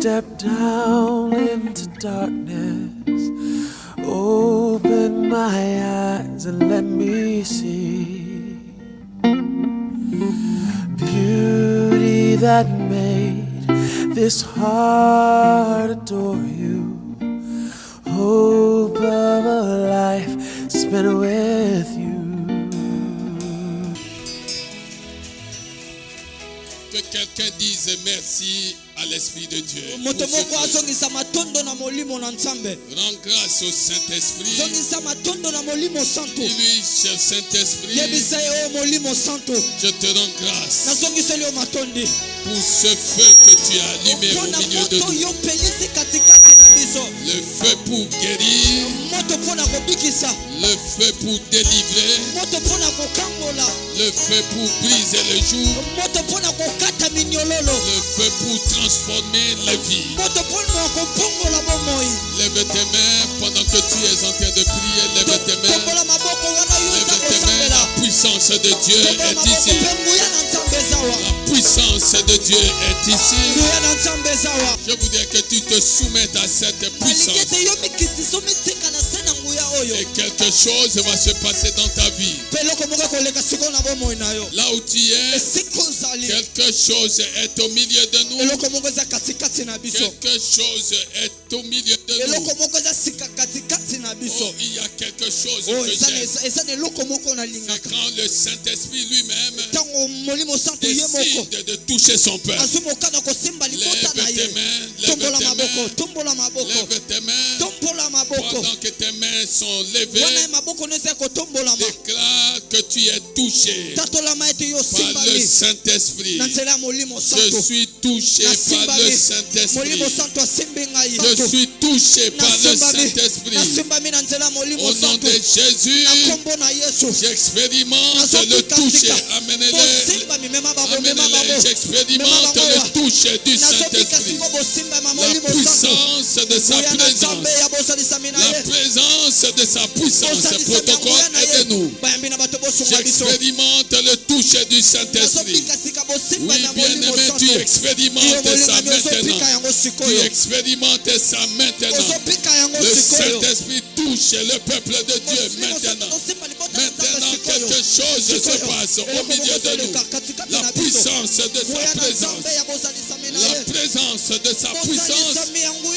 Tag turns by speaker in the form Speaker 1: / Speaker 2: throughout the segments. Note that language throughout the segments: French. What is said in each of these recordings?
Speaker 1: step down into darkness, open my eyes and let me see beauty that made this heart adore you. Hope of a life spent with you.
Speaker 2: Que quelqu'un dise merci à l'Esprit de Dieu. Rends grâce au Saint-Esprit. Dis-lui, cher Saint-Esprit, je te rends grâce pour ce feu que tu as allumé au milieu de nous. Le feu pour guérir, le feu pour délivrer, le feu pour briser le jour, le feu pour transformer la vie. Lève tes mains pendant que tu es en train de prier. Lève tes mains. Lève tes mains. La puissance de Dieu est ici. La puissance de Dieu est ici. Je voudrais que tu te soumettes à cette puissance. Et quelque chose va se passer dans ta vie. Là où tu es, quelque chose est au milieu de nous. Quelque chose est au milieu de nous. Oh, il y a quelque chose que j'aime. C'est quand le Saint-Esprit lui-même décide de toucher son peuple. Lève tes mains, lève tes mains, lève tes mains. Pendant que tes mains sont levées, déclare que tu es touché par le Saint-Esprit. Je suis touché par le Saint-Esprit. Je suis touché par le Saint-Esprit. Au nom de Jésus, j'expérimente le toucher. Amenez-les. Amenez-les. J'expérimente le toucher du Saint-Esprit. La puissance de sa présence. La présence de sa puissance. Protocole, aidez-nous. J'expérimente le toucher du Saint-Esprit. Oui, bien-aimé, tu expérimentes ça maintenant. Tu expérimentes ça maintenant. Le Saint-Esprit touche le peuple de Dieu maintenant. Maintenant, quelque chose se passe au milieu de nous. La puissance de sa présence. La présence de sa puissance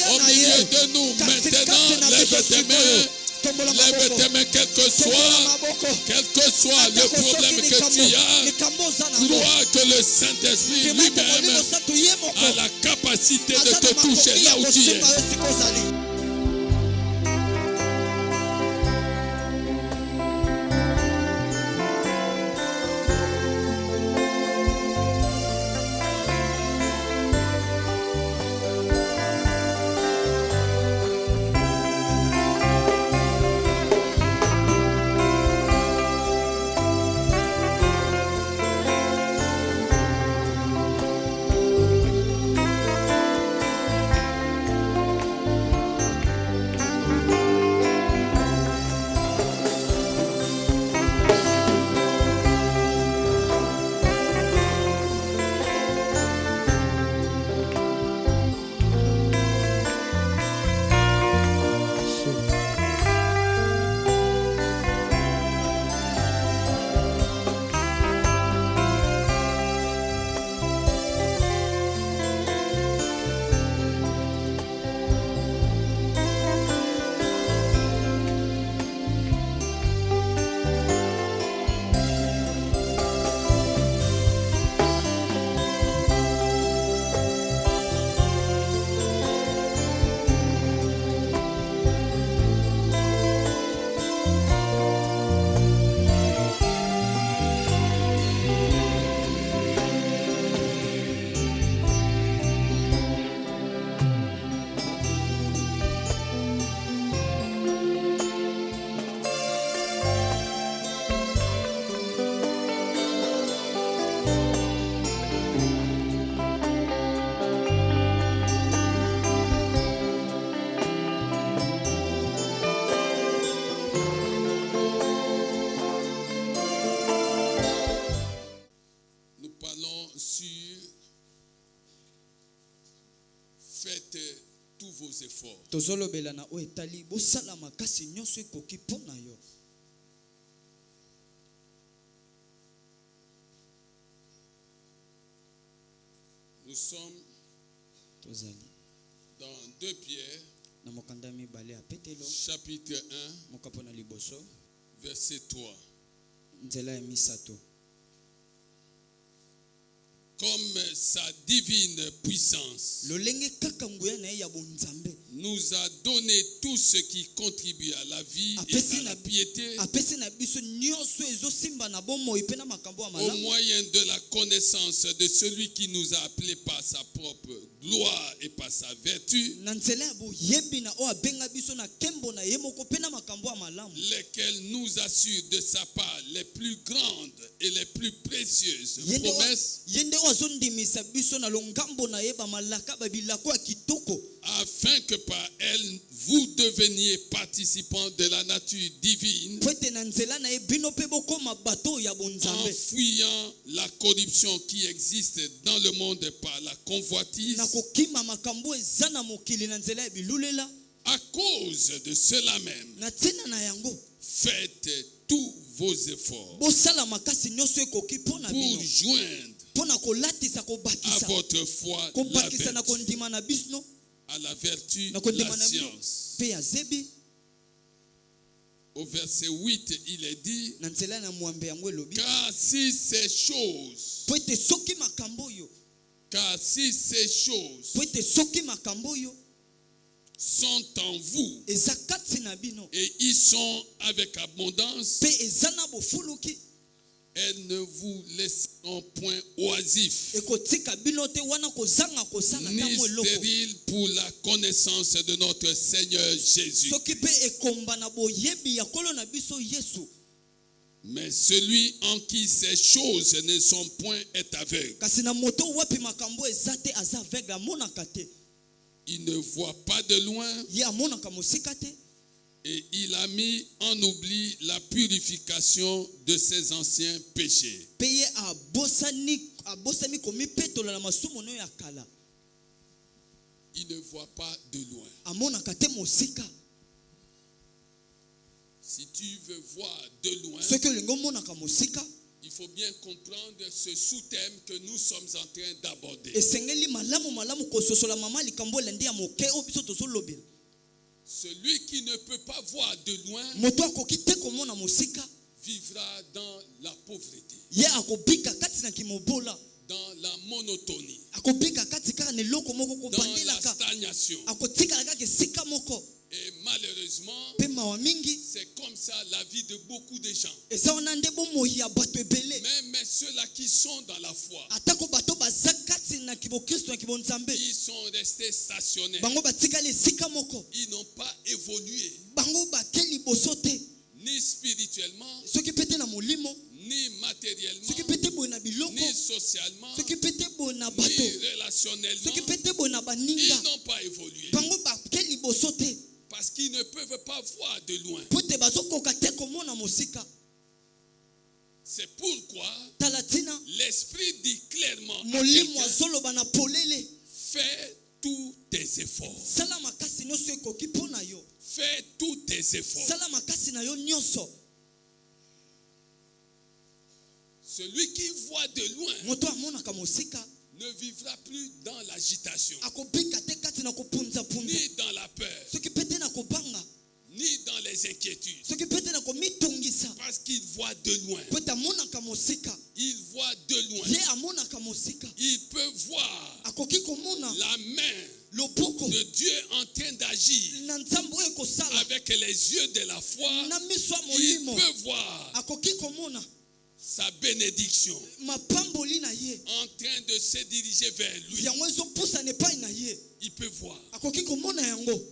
Speaker 2: au milieu de nous. Maintenant, lève tes mains. Lève tes mains, quel que soit le problème que tu as. Crois que le Saint-Esprit lui-même a la capacité de te toucher là où tu es. vos efforts.
Speaker 3: tozolobela na oyo etali bosala makasi nyonso ekoki mpo na yo.
Speaker 2: Nous sommes
Speaker 3: Tozali
Speaker 2: dans 2 Pierre,
Speaker 3: na mokanda mibale ya Petelo
Speaker 2: chapitre 1,
Speaker 3: mokapo na liboso
Speaker 2: verset 3.
Speaker 3: nzela ya misato.
Speaker 2: Comme sa divine puissance
Speaker 3: lolenge kaka nguya na ye ya bonzambe
Speaker 2: nous a donné tout ce qui contribue à la vie et à la piété
Speaker 3: apesi na biso nyonso ezosimba na bomoi mpe na makambo ya
Speaker 2: au
Speaker 3: malamu
Speaker 2: moyen de la connaissance de celui qui nous a appelés par sa propre gloire et par sa vertu,
Speaker 3: na nzela ya boyebi na oyo abenga biso na nkembo na ye moko mpe na makambo ya malamu,
Speaker 2: lesquels nous assurent de sa part les plus grandes et les plus précieuses
Speaker 3: Ye nde
Speaker 2: promesses,
Speaker 3: ye nde oyo azondimisa biso na longambo na ye bamalaka babilako ya kitoko,
Speaker 2: afin que par elles vous deveniez participants de la nature divine,
Speaker 3: po ete na nzela na ye bino mpe bokoma bato ya
Speaker 2: en
Speaker 3: bonzambe,
Speaker 2: fuyant la corruption qui existe dans le monde par la convoitise.
Speaker 3: na kokima makambo eza na mokili na nzela ya bilulela.
Speaker 2: À cause de cela même,
Speaker 3: Na ntina na yango
Speaker 2: faites tous vos efforts
Speaker 3: bosala makasi nyonso ekoki mpo na
Speaker 2: pour
Speaker 3: bino,
Speaker 2: joindre
Speaker 3: mpo na kolatisa
Speaker 2: à
Speaker 3: kobakisa
Speaker 2: votre foi la
Speaker 3: kobakisa na
Speaker 2: vertu,
Speaker 3: kondima na biso
Speaker 2: à la vertu
Speaker 3: na kondima
Speaker 2: la
Speaker 3: na bino
Speaker 2: science.
Speaker 3: mpe ya zebi.
Speaker 2: Au verset 8, il est dit,
Speaker 3: Na nzela na mwambe yango elobi
Speaker 2: car si ces choses,
Speaker 3: po ete soki makambo oyo po ete soki makambo oyo
Speaker 2: sont en vous
Speaker 3: eza kati na bino
Speaker 2: et ils sont avec abondance,
Speaker 3: mpe eza na bofuluki,
Speaker 2: elles ne vous laisseront point oisifs
Speaker 3: ekotika bino te wana kozanga kosala
Speaker 2: ni
Speaker 3: ntango eloko,
Speaker 2: stériles pour la connaissance de notre Seigneur Jésus.
Speaker 3: soki mpe ekomba na boyebi ya nkolo na biso Yesu.
Speaker 2: Mais celui en qui ces choses ne sont point est aveugle.
Speaker 3: Kasi na moto wapi makambo eza te aza aveugle, amonaka te,
Speaker 2: Il ne voit pas de loin
Speaker 3: ye amonaka mosika te,
Speaker 2: et il a mis en oubli la purification de ses anciens péchés.
Speaker 3: mpe ye abosani komipetola na masumu no ya kala,
Speaker 2: Il ne voit pas de loin.
Speaker 3: amonaka te mosika.
Speaker 2: Si tu veux voir de loin,
Speaker 3: Soki olingi omonaka mosika,
Speaker 2: il faut bien comprendre ce sous-thème que nous sommes en train d'aborder.
Speaker 3: esengeli malamu kososola mama likambo elandi ya moke oyo biso tozolobela.
Speaker 2: Celui qui ne peut pas voir de loin
Speaker 3: Moto akoki te komona mosika,
Speaker 2: vivra dans la pauvreté,
Speaker 3: ye akobika kati na kimobola,
Speaker 2: dans la monotonie,
Speaker 3: akobika kati kaka na eloko moko
Speaker 2: dans la
Speaker 3: kobandelaka,
Speaker 2: stagnation.
Speaker 3: akotikala kaka esika moko.
Speaker 2: Et malheureusement,
Speaker 3: Mpe mawa mingi
Speaker 2: c'est comme ça la vie de beaucoup de gens.
Speaker 3: eza wana nde bomoi ya bato ebele,
Speaker 2: Mais ceux-là qui sont dans la foi,
Speaker 3: atako bato baza kati na kibokristo na kibonzambe,
Speaker 2: ils sont restés stationnaires.
Speaker 3: bango batikali esika moko,
Speaker 2: Ils n'ont pas évolué,
Speaker 3: bango bake liboso te,
Speaker 2: ni spirituellement,
Speaker 3: soki pete na molimo,
Speaker 2: ni matériellement,
Speaker 3: soki pete boye na biloko,
Speaker 2: ni socialement,
Speaker 3: soki pete boye na
Speaker 2: ni
Speaker 3: bato,
Speaker 2: relationnellement.
Speaker 3: soki pete boye na
Speaker 2: Ils
Speaker 3: baninga,
Speaker 2: n'ont pas évolué
Speaker 3: bango bake liboso te,
Speaker 2: parce qu'ils ne peuvent pas voir de loin.
Speaker 3: po te bazokoka te komona mosika.
Speaker 2: C'est pourquoi
Speaker 3: Tala tina
Speaker 2: l'Esprit dit clairement à
Speaker 3: molimo
Speaker 2: quelqu'un,
Speaker 3: azoloba na polele,
Speaker 2: fais tous tes efforts.
Speaker 3: sala makasi nyonso ekoki mpo na yo,
Speaker 2: Fais tous tes efforts.
Speaker 3: sala makasi na yo nyonso.
Speaker 2: Celui qui voit de loin
Speaker 3: Moto amonaka mosika
Speaker 2: ne vivra plus dans l'agitation,
Speaker 3: akobika te kati na kopunzapunza,
Speaker 2: ni dans la peur,
Speaker 3: soki pete na kobanga,
Speaker 2: ni dans les inquiétudes,
Speaker 3: soki pete na komitungisa,
Speaker 2: parce qu'il voit de loin.
Speaker 3: po ete amonaka mosika,
Speaker 2: Il voit de loin.
Speaker 3: ye amonaka mosika,
Speaker 2: Il peut voir
Speaker 3: akoki komona
Speaker 2: la main
Speaker 3: loboko
Speaker 2: de Dieu en train d'agir
Speaker 3: na nzambe oyo ekosala
Speaker 2: avec les yeux de la foi.
Speaker 3: na miso ya
Speaker 2: Il
Speaker 3: molimo,
Speaker 2: peut voir
Speaker 3: akoki komona
Speaker 2: sa bénédiction
Speaker 3: mapamboli na ye
Speaker 2: en train de se diriger vers lui.
Speaker 3: yango ezopusana epai na ye,
Speaker 2: Il peut voir
Speaker 3: akoki komona yango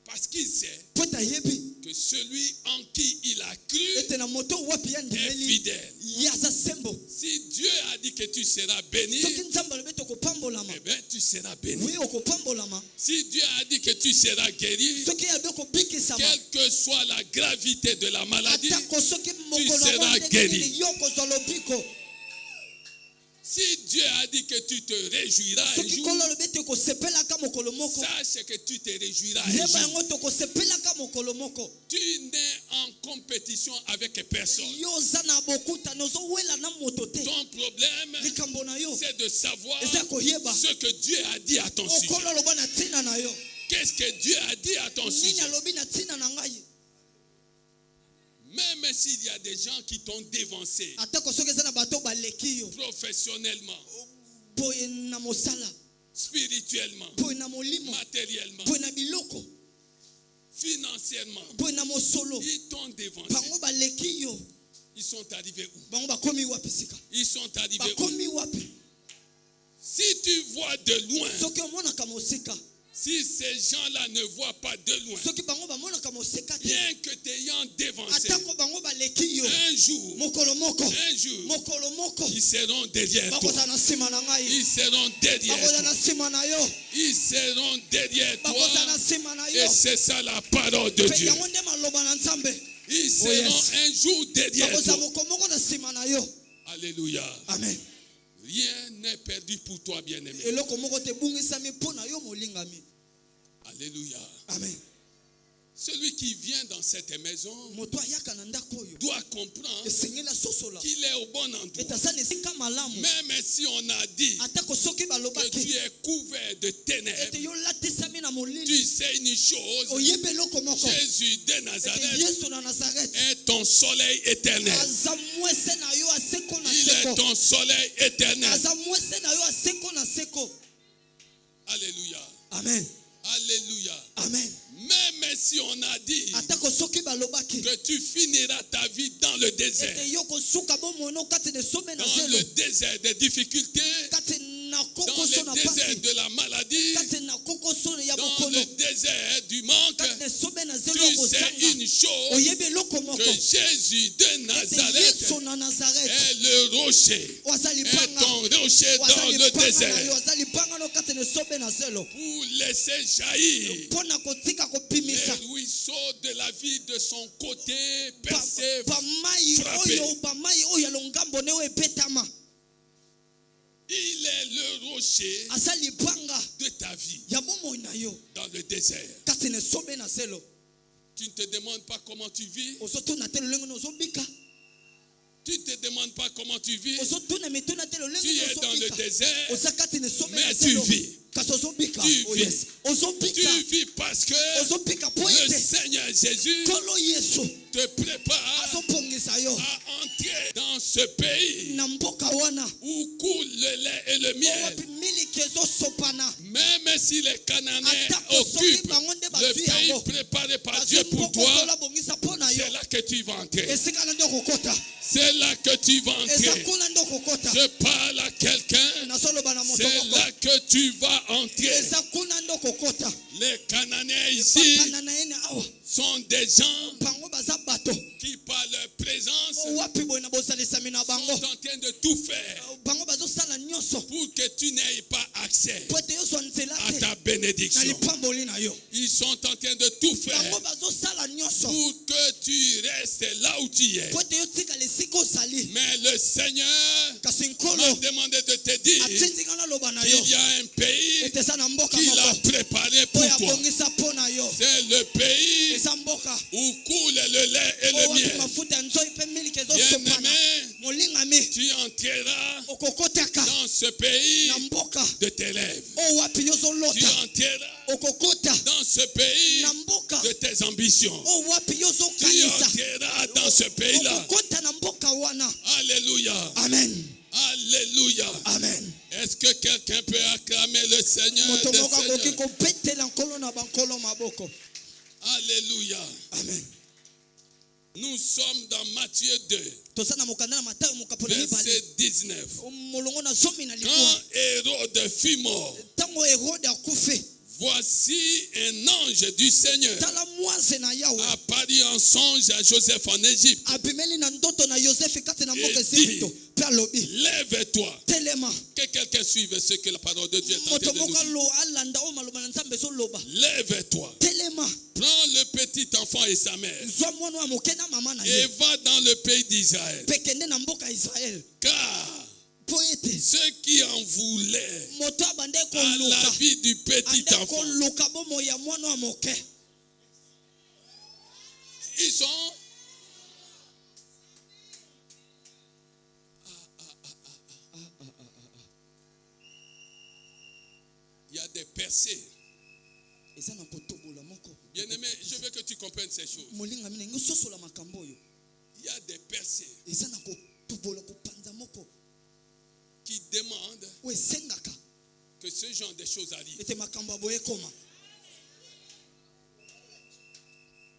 Speaker 2: parce qu'il sait
Speaker 3: po ete ayebi
Speaker 2: que celui en qui il a cru
Speaker 3: ete na moto wapi ya
Speaker 2: est
Speaker 3: ndimeli
Speaker 2: fidèle.
Speaker 3: ye aza sembo.
Speaker 2: Si Dieu a dit que tu seras béni,
Speaker 3: Soki nzambe alobi ete okopambolama,
Speaker 2: eh bien tu seras béni.
Speaker 3: wi okopambolama.
Speaker 2: Si Dieu a dit que tu seras guéri,
Speaker 3: Soki alobi okobikisama,
Speaker 2: quelle que soit la gravité de la maladie,
Speaker 3: atako soki mokolo
Speaker 2: seras
Speaker 3: yango ndenge
Speaker 2: guéri.
Speaker 3: nini yo kozwa lobiko.
Speaker 2: Si Dieu a dit que tu te réjouiras un
Speaker 3: soki
Speaker 2: jour,
Speaker 3: kolo alobi ete okosepelaka mokolo moko
Speaker 2: sache que tu te réjouiras un
Speaker 3: yeba
Speaker 2: jour.
Speaker 3: yango tokosepelaka mokolo moko.
Speaker 2: Tu n'es en compétition avec personne.
Speaker 3: Yo oza na bokutani ozowela na moto te.
Speaker 2: Ton problème,
Speaker 3: Likambo na yo
Speaker 2: c'est de savoir
Speaker 3: eza koyeba
Speaker 2: ce que Dieu a dit à ton sujet.
Speaker 3: okolo aloba na ntina na yo
Speaker 2: Qu'est-ce que Dieu a dit à ton
Speaker 3: nini
Speaker 2: sujet?
Speaker 3: alobi na ntina na ngai.
Speaker 2: Même s'il y a des gens qui t'ont dévancé
Speaker 3: atako soki eza na bato baleki yo
Speaker 2: professionnellement,
Speaker 3: boye na mosala
Speaker 2: spirituellement,
Speaker 3: boye na molimo
Speaker 2: matériellement,
Speaker 3: boye na biloko
Speaker 2: financièrement,
Speaker 3: boye na mosolo
Speaker 2: ils t'ont dévancé.
Speaker 3: bango baleki yo
Speaker 2: Ils sont arrivés où?
Speaker 3: bango bakomi wapi sika
Speaker 2: Ils sont arrivés où?
Speaker 3: bakomi wapi.
Speaker 2: Si tu vois de loin,
Speaker 3: soki omonaka mosika
Speaker 2: si ces gens-là ne voient pas de loin,
Speaker 3: soki bango bamonaka mosika te
Speaker 2: bien que t'ayant dévancé,
Speaker 3: atako bango baleki yo
Speaker 2: un jour,
Speaker 3: mokolo moko
Speaker 2: ils seront derrière toi.
Speaker 3: bakozala na nsima na ngai
Speaker 2: Ils seront derrière
Speaker 3: bakozala na
Speaker 2: toi.
Speaker 3: nsima na yo
Speaker 2: Ils seront derrière
Speaker 3: bakozala na
Speaker 2: toi.
Speaker 3: nsima na
Speaker 2: Et
Speaker 3: yo
Speaker 2: c'est ça la parole de
Speaker 3: mpe
Speaker 2: Dieu.
Speaker 3: yango nde maloba na nzambe.
Speaker 2: Ils seront
Speaker 3: yes.
Speaker 2: un jour derrière
Speaker 3: bakozala
Speaker 2: toi.
Speaker 3: moko moko na nsima na yo.
Speaker 2: Alléluia.
Speaker 3: Amen.
Speaker 2: Rien n'est perdu pour toi, bien-aimé.
Speaker 3: eloko moko te ebungisami mpo na yo molingami.
Speaker 2: Alléluia.
Speaker 3: Amen.
Speaker 2: Celui qui vient dans cette maison
Speaker 3: moto ayaka na ndako oyo
Speaker 2: doit comprendre
Speaker 3: esengeli asosola
Speaker 2: qu'il est au bon endroit.
Speaker 3: ete aza na esika malamu.
Speaker 2: Même si on a dit
Speaker 3: atako soki
Speaker 2: que
Speaker 3: balobaki
Speaker 2: tu es couvert de ténèbres,
Speaker 3: ete yo latisami na molili
Speaker 2: tu sais une chose,
Speaker 3: oyeba eloko moko
Speaker 2: Jésus de
Speaker 3: ete
Speaker 2: Nazareth
Speaker 3: yesu na nazareth
Speaker 2: est ton soleil éternel.
Speaker 3: aza mwese na yo aseko na
Speaker 2: Il est
Speaker 3: seko
Speaker 2: ton soleil éternel.
Speaker 3: aza mwese na yo aseko na seko.
Speaker 2: Alléluia.
Speaker 3: Amen.
Speaker 2: Alléluia.
Speaker 3: Amen.
Speaker 2: Même si on a dit
Speaker 3: atako soki balobaki
Speaker 2: que tu finiras ta vie dans le désert,
Speaker 3: ete yo kosuka bomono kati na esombe na
Speaker 2: dans
Speaker 3: zelo
Speaker 2: le désert des difficultés,
Speaker 3: kati na
Speaker 2: dans
Speaker 3: kokoso na
Speaker 2: le désert
Speaker 3: pasi
Speaker 2: de la maladie,
Speaker 3: kati na kokoso ya
Speaker 2: dans
Speaker 3: bokono
Speaker 2: le désert du manque,
Speaker 3: kati na esombe na zelo
Speaker 2: tu
Speaker 3: ya
Speaker 2: sais
Speaker 3: kozanga
Speaker 2: une chose,
Speaker 3: oyebi eloko moko
Speaker 2: que Jésus de
Speaker 3: ete
Speaker 2: Nazareth
Speaker 3: yesu na nazareth
Speaker 2: est le rocher,
Speaker 3: waza
Speaker 2: est
Speaker 3: lipanga
Speaker 2: ton rocher
Speaker 3: waza
Speaker 2: dans le
Speaker 3: lipanga na yo
Speaker 2: désert,
Speaker 3: waza lipanga no kati na esombe na zelo
Speaker 2: pour laisser jaillir
Speaker 3: mpo na kotika kopimisa
Speaker 2: les ruisseaux de la vie de son côté percé,
Speaker 3: bamai
Speaker 2: frappé.
Speaker 3: oyo bamai oyo ya longambo ne oyo ebetama.
Speaker 2: Il est le rocher
Speaker 3: aza lipanga
Speaker 2: de ta vie
Speaker 3: ya bomoi na yo
Speaker 2: dans le désert.
Speaker 3: kati na esombe na zelo.
Speaker 2: Tu ne te demandes pas comment tu vis.
Speaker 3: ozotuna te lolenge na ozobika
Speaker 2: Tu ne te demandes pas comment tu vis.
Speaker 3: ozotuna mituna te lolenge
Speaker 2: Tu
Speaker 3: na
Speaker 2: es dans le
Speaker 3: ozobika
Speaker 2: désert,
Speaker 3: oza kati na esombe na
Speaker 2: mais tu
Speaker 3: zelo
Speaker 2: vis.
Speaker 3: kasi ozobika.
Speaker 2: Tu
Speaker 3: Oh
Speaker 2: vis.
Speaker 3: yes. ozobika
Speaker 2: Tu vis parce que
Speaker 3: ozobika mpo
Speaker 2: le
Speaker 3: ete
Speaker 2: Seigneur Jésus
Speaker 3: nkolo yesu
Speaker 2: te prépare
Speaker 3: azopongisa yo
Speaker 2: à entrer dans ce pays
Speaker 3: na mboka wana
Speaker 2: où coule le lait et le miel.
Speaker 3: owapi miliki ezosopana
Speaker 2: Même si les Cananéens
Speaker 3: atako soki
Speaker 2: occupent
Speaker 3: bango nde
Speaker 2: le
Speaker 3: bazwi
Speaker 2: pays
Speaker 3: yango
Speaker 2: préparé par
Speaker 3: bazwi
Speaker 2: Dieu pour
Speaker 3: mboka
Speaker 2: toi,
Speaker 3: okola bongisa mpo na yo
Speaker 2: c'est là que tu vas entrer.
Speaker 3: esika na nde okokota
Speaker 2: C'est là que tu vas
Speaker 3: eza
Speaker 2: entrer.
Speaker 3: kuna nde okokota
Speaker 2: Je parle à quelqu'un.
Speaker 3: nazoloba na moto
Speaker 2: C'est
Speaker 3: moko
Speaker 2: là que tu vas entrer.
Speaker 3: eza kuna nde okokota.
Speaker 2: Les Cananéens ici
Speaker 3: bakana na ye na awa
Speaker 2: sont des gens
Speaker 3: bango baza bato
Speaker 2: qui, par leur présence,
Speaker 3: wapi boye na bosalisami na
Speaker 2: sont
Speaker 3: bango
Speaker 2: en train de tout faire
Speaker 3: bango bazosala nyonso
Speaker 2: pour que tu n'aies pas accès
Speaker 3: po ete yozwa nzela
Speaker 2: à
Speaker 3: te
Speaker 2: ta
Speaker 3: na
Speaker 2: bénédiction.
Speaker 3: lipamboli na yo.
Speaker 2: Ils sont en train de tout
Speaker 3: bango
Speaker 2: faire
Speaker 3: bazosala nyonso
Speaker 2: pour que tu restes là où tu es.
Speaker 3: po ete yotikala esika ozali
Speaker 2: Mais le Seigneur
Speaker 3: kasi nkolo
Speaker 2: m'a demandé de te dire
Speaker 3: atindinga naloba na yo
Speaker 2: qu'il y a un pays
Speaker 3: ete eza na mboka
Speaker 2: qu'il a
Speaker 3: moko
Speaker 2: préparé pour
Speaker 3: oyo
Speaker 2: toi.
Speaker 3: abongisa mpo na yo.
Speaker 2: C'est le pays
Speaker 3: eza mboka
Speaker 2: où coule le lait et
Speaker 3: oyo
Speaker 2: le
Speaker 3: wapi
Speaker 2: miel.
Speaker 3: mafuta ya nzoi mpe miliki ezosopana.
Speaker 2: Bien-aimé,
Speaker 3: molingami
Speaker 2: tu entreras
Speaker 3: okokotaka
Speaker 2: dans ce pays
Speaker 3: na mboka
Speaker 2: de tes rêves.
Speaker 3: oyo wapi
Speaker 2: Tu
Speaker 3: yozolota
Speaker 2: entreras
Speaker 3: okokota
Speaker 2: dans ce pays
Speaker 3: na mboka
Speaker 2: de tes ambitions.
Speaker 3: oyo wapi
Speaker 2: Tu
Speaker 3: yozokanisa
Speaker 2: entreras dans ce pays-là.
Speaker 3: okokota na mboka wana.
Speaker 2: Alléluia.
Speaker 3: Amen.
Speaker 2: Alléluia.
Speaker 3: Amen.
Speaker 2: Est-ce que quelqu'un peut acclamer le Seigneur
Speaker 3: moto
Speaker 2: des
Speaker 3: moko akoki
Speaker 2: Seigneurs?
Speaker 3: kobetela nkolo na bankolo maboko.
Speaker 2: Alléluia.
Speaker 3: Amen.
Speaker 2: Nous sommes dans Matthieu 2,
Speaker 3: toza na mokanda na matayo mokapolo mibale
Speaker 2: verset 19.
Speaker 3: molongo na zomi na
Speaker 2: Quand
Speaker 3: likuwa
Speaker 2: Hérode fut mort,
Speaker 3: ntango herode akufe
Speaker 2: voici un ange du Seigneur
Speaker 3: tala mwase na yawe
Speaker 2: apparut en songe à Joseph en Égypte.
Speaker 3: abimeli na ndoto na yosefe kati na mboka
Speaker 2: Et
Speaker 3: ezipito
Speaker 2: dit,
Speaker 3: mpe alobi
Speaker 2: lève-toi.
Speaker 3: telema.
Speaker 2: Que quelqu'un suive ce que la parole de Dieu est en
Speaker 3: moto
Speaker 2: train de
Speaker 3: moko
Speaker 2: nous dire.
Speaker 3: alanda oyo maloba na nzambe ezoloba.
Speaker 2: Lève-toi.
Speaker 3: telema
Speaker 2: Prends le petit enfant et sa mère
Speaker 3: zwa mwana wa moke na mama na
Speaker 2: et
Speaker 3: ye
Speaker 2: va dans le pays d'Israël.
Speaker 3: mpe kende na mboka ya israele
Speaker 2: Car ceux qui en voulaient à la vie du petit enfant, ils sont il y a des percées. Bien-aimé, je veux que tu comprennes ces choses. Il y a des percées qui demandent que ce genre de choses arrivent.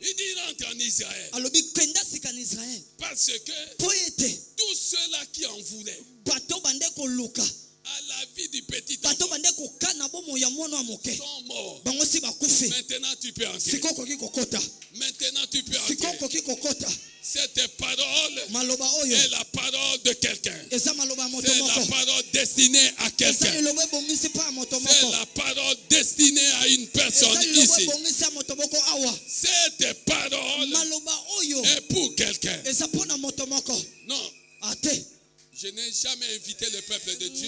Speaker 2: Il dit rentre en Israël. Parce que tous ceux-là qui en voulaient à la vie du petit enfant sont morts. Maintenant tu peux entrer. Maintenant tu peux entrer. Cette parole est la parole de quelqu'un. C'est la parole destinée à quelqu'un. C'est la parole destinée à une personne ici. Cette parole est pour quelqu'un. Non. Je n'ai jamais invité le peuple de Dieu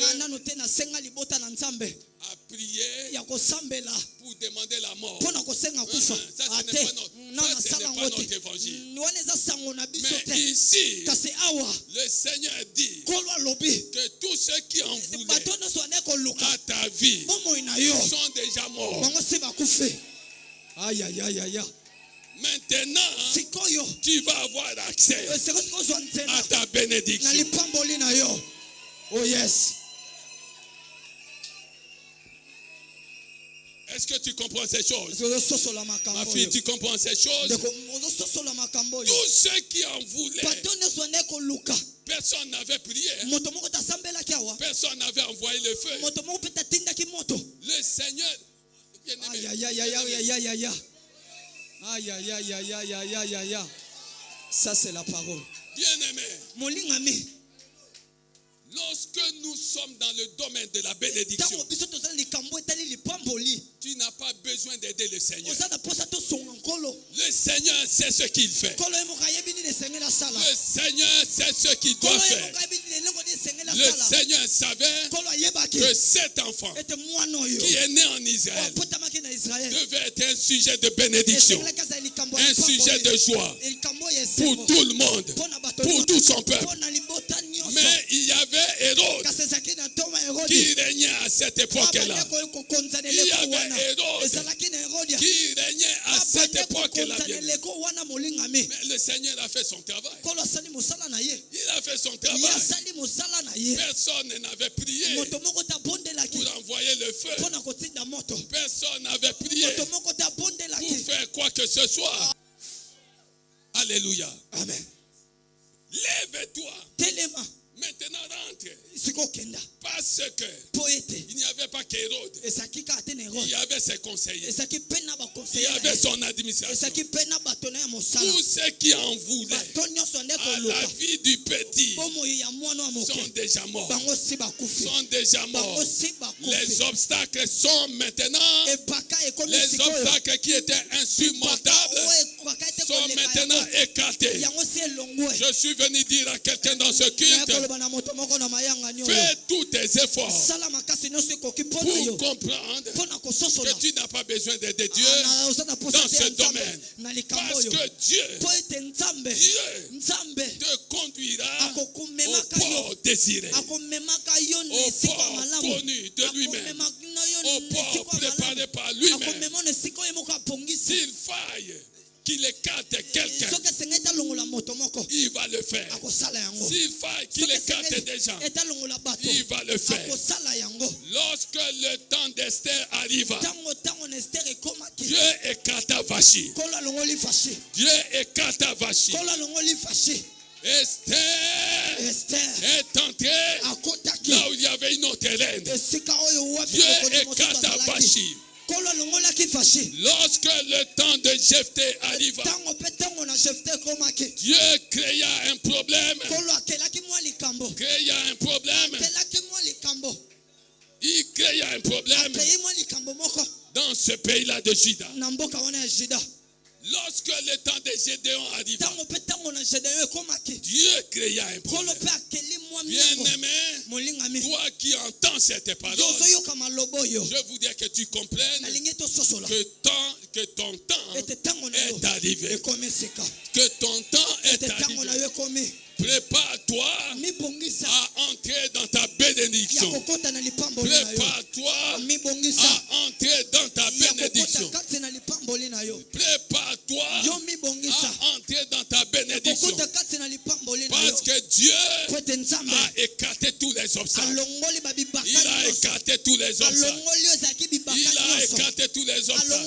Speaker 2: à prier pour demander la mort. Ça, ce n'est pas notre évangile. Mais ici, le Seigneur dit que tous ceux qui en voulaient à ta vie sont déjà morts.
Speaker 3: Aïe, aïe, aïe, aïe.
Speaker 2: Maintenant, tu vas avoir accès à ta bénédiction.
Speaker 3: Oh yes.
Speaker 2: Est-ce que tu comprends ces choses? Ma fille, tu comprends ces choses? Tous ceux qui en voulaient, personne n'avait prié. Personne n'avait envoyé le feu. Le Seigneur,
Speaker 3: aïe, aïe, aïe, aïe, aïe, aïe, aïe. Aïe, aïe, aïe, aïe, aïe, aïe, aïe, aïe. Ça, c'est la parole.
Speaker 2: Bien-aimé, lorsque nous sommes dans le domaine de la bénédiction, tu n'as pas besoin d'aider le Seigneur. Le Seigneur sait ce qu'il fait. Le Seigneur sait ce qu'il doit faire. Le Seigneur savait que cet enfant qui est né en Israël devait être un sujet de bénédiction, un sujet de joie pour tout le monde, pour tout son peuple. Mais il y avait Hérode qui régnait à cette époque-là. Il y avait Hérode qui régnait à cette époque-là. Mais le Seigneur a fait son travail. Il a fait son travail. Personne n'avait prié pour envoyer le feu. Personne n'avait prié pour faire quoi que ce soit. Alléluia.
Speaker 3: Amen.
Speaker 2: Lève-toi. Maintenant rentre. Parce que il n'y avait pas qu'Hérode. Il y avait ses conseillers. Il y avait son administration. Tous ceux qui en voulaient à la vie du petit sont déjà morts. Sont déjà morts. Les obstacles sont maintenant, les obstacles qui étaient insurmontables sont maintenant écartés. Je suis venu dire à quelqu'un dans ce culte, fais tous tes efforts pour comprendre que tu n'as pas besoin d'aider Dieu dans ce domaine. Parce que Dieu te conduira au port désiré, au port connu de lui-même, au port préparé par lui-même. S'il faille qu'il écarte quelqu'un, il va le faire. S'il faille qu'il écarte des gens, il va le faire. Lorsque le temps d'Esther arriva, Dieu écarta Vachi. Dieu écarta Vachi. Esther est entrée là où il y avait une autre reine. Dieu écarta Vachi. Lorsque le temps de Jephthé arriva, Dieu créa un problème. Il créa un problème dans ce pays-là de Juda. Lorsque le temps de Gédéon arriva, Dieu créa un problème. Bien-aimé, Toi qui entends cette parole, je voudrais que tu comprennes que ton temps est arrivé. Que ton temps est arrivé. Prépare-toi à entrer dans ta bénédiction. Prépare-toi à entrer dans ta bénédiction. Prépare-toi à entrer dans ta bénédiction. Parce que Dieu a écarté tous les obstacles. Il a écarté tous les obstacles. Il a écarté tous les obstacles.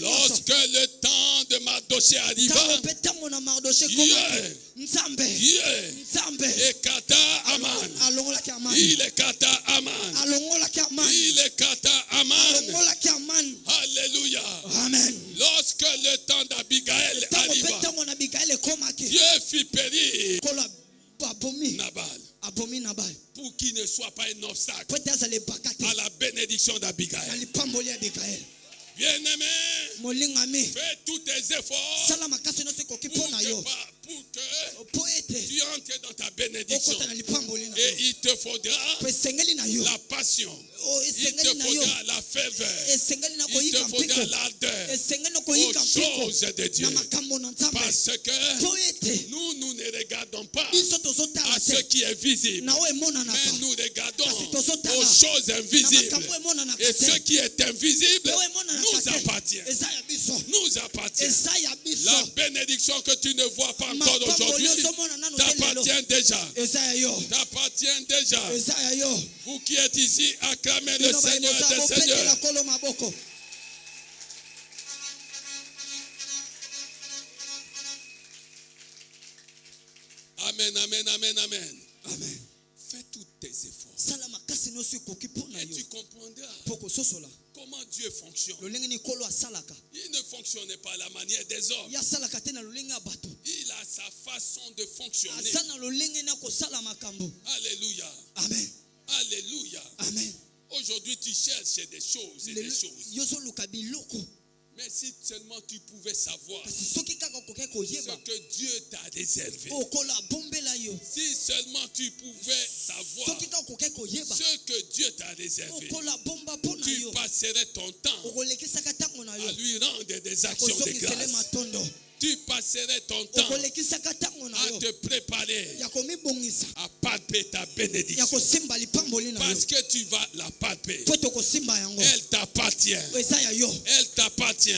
Speaker 2: Lorsque le temps de Mardoché arriva, Dieu écarta Aman. Il écarta Aman. Il écarta Aman. Alléluia.
Speaker 3: Amen.
Speaker 2: Lorsque le temps d'Abigaël arriva, Dieu fit périr Nabal pour qu'il ne soit pas un obstacle à la bénédiction d'Abigaël. Bien-aimé, fais tous tes efforts pour que tu entres dans ta bénédiction. Et il te faudra la passion. Il te faudra la ferveur. Il te faudra l'ardeur aux choses de Dieu. Parce que nous ne regardons pas à ce qui est visible, mais nous regardons aux choses invisibles. Et ce qui est invisible nous appartient. Nous appartient. La bénédiction que tu ne vois pas encore aujourd'hui t'appartient déjà. T'appartient déjà. Vous qui êtes ici, acclamez le Seigneur des Seigneurs. Amen, amen, amen, amen.
Speaker 3: Amen.
Speaker 2: Fais tous tes efforts. Et tu comprendras comment Dieu fonctionne. Il ne fonctionne pas à la manière des hommes. Il a sa façon de fonctionner. Alléluia.
Speaker 3: Amen.
Speaker 2: Alléluia.
Speaker 3: Amen.
Speaker 2: Aujourd'hui, tu cherches des choses et des choses. Mais si seulement tu pouvais savoir ce que Dieu t'a réservé. Si seulement tu pouvais savoir ce que Dieu t'a réservé, tu passerais ton temps à lui rendre des actions de grâce. Tu passerais ton temps à te préparer à palper ta bénédiction. Parce que tu vas la palper. Elle t'appartient. Elle t'appartient.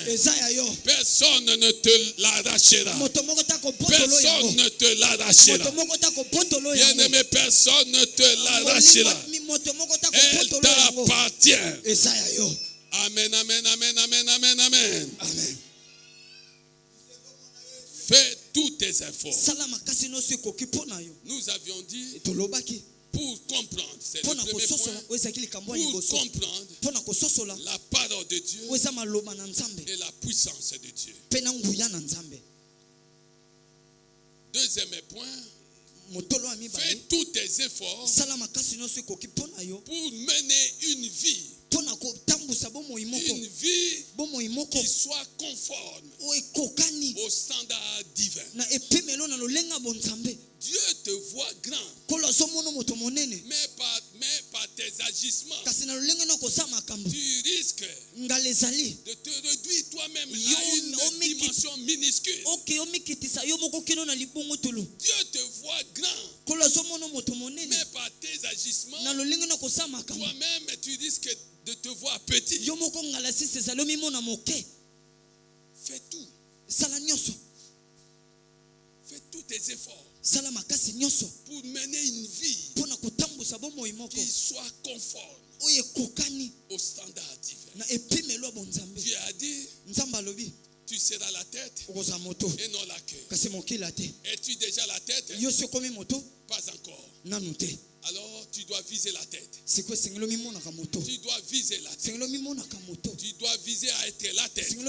Speaker 2: Personne ne te l'arrachera. Personne ne te l'arrachera. Bien-aimé, personne ne te l'arrachera. Elle t'appartient. Amen, amen, amen, amen, amen, amen.
Speaker 3: Amen.
Speaker 2: Fais tous tes efforts. Nous avions dit pour comprendre, c'est le premier point, pour comprendre la parole de Dieu et la puissance de Dieu. Deuxième point, fais tous tes efforts pour mener une vie qui soit conforme au standard divin. Dieu te voit grand, mais par tes agissements, tu risques de te réduire toi-même à une dimension minuscule. Dieu te voit grand, mais par tes agissements, toi-même tu risques de te voir petit. Fais tout. Fais tous tes efforts pour mener une vie qui soit conforme au standard divin. Dieu a dit, tu seras la tête et non la queue. Es-tu déjà la tête? Pas encore. Alors tu dois viser la tête. Tu dois viser la tête. Tu dois viser à être la tête. Dieu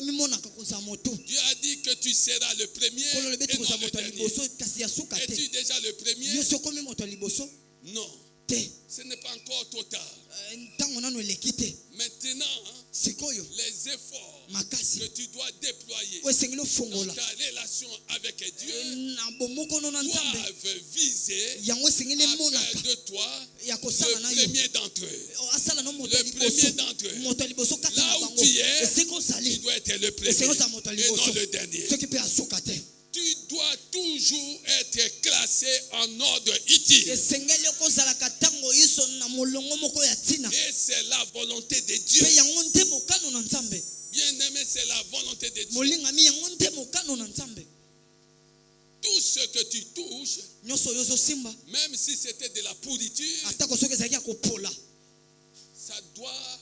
Speaker 2: a dit que tu seras le premier et non le dernier. Es-tu déjà le premier? Non. Ce n'est pas encore trop tard. Maintenant, les efforts que tu dois déployer dans ta relation avec Dieu doivent viser à faire de toi
Speaker 3: ya
Speaker 2: le
Speaker 3: kosala na yo
Speaker 2: premier d'entre eux.
Speaker 3: asala no moto
Speaker 2: Le premier d'entre eux.
Speaker 3: moto liboso kati
Speaker 2: Là
Speaker 3: na
Speaker 2: où
Speaker 3: bango
Speaker 2: tu es,
Speaker 3: esika
Speaker 2: tu
Speaker 3: ozali
Speaker 2: dois être le premier
Speaker 3: esika ozala moto
Speaker 2: et
Speaker 3: liboso
Speaker 2: non le dernier.
Speaker 3: soki mpe asuka te
Speaker 2: Tu dois toujours être classé en ordre utile.
Speaker 3: esengeli okozalaka ntango iso na molongo moko ya ntina
Speaker 2: Et c'est la volonté de Dieu.
Speaker 3: mpe yango nte mokano na nzambe
Speaker 2: Bien aimé, c'est la volonté de Dieu.
Speaker 3: molingami yango nte mokano na nzambe
Speaker 2: Tout ce que tu touches,
Speaker 3: nyonso oyo ozosimba
Speaker 2: même si c'était de la pourriture,
Speaker 3: atako soki ezalaki ya kopola
Speaker 2: ça doit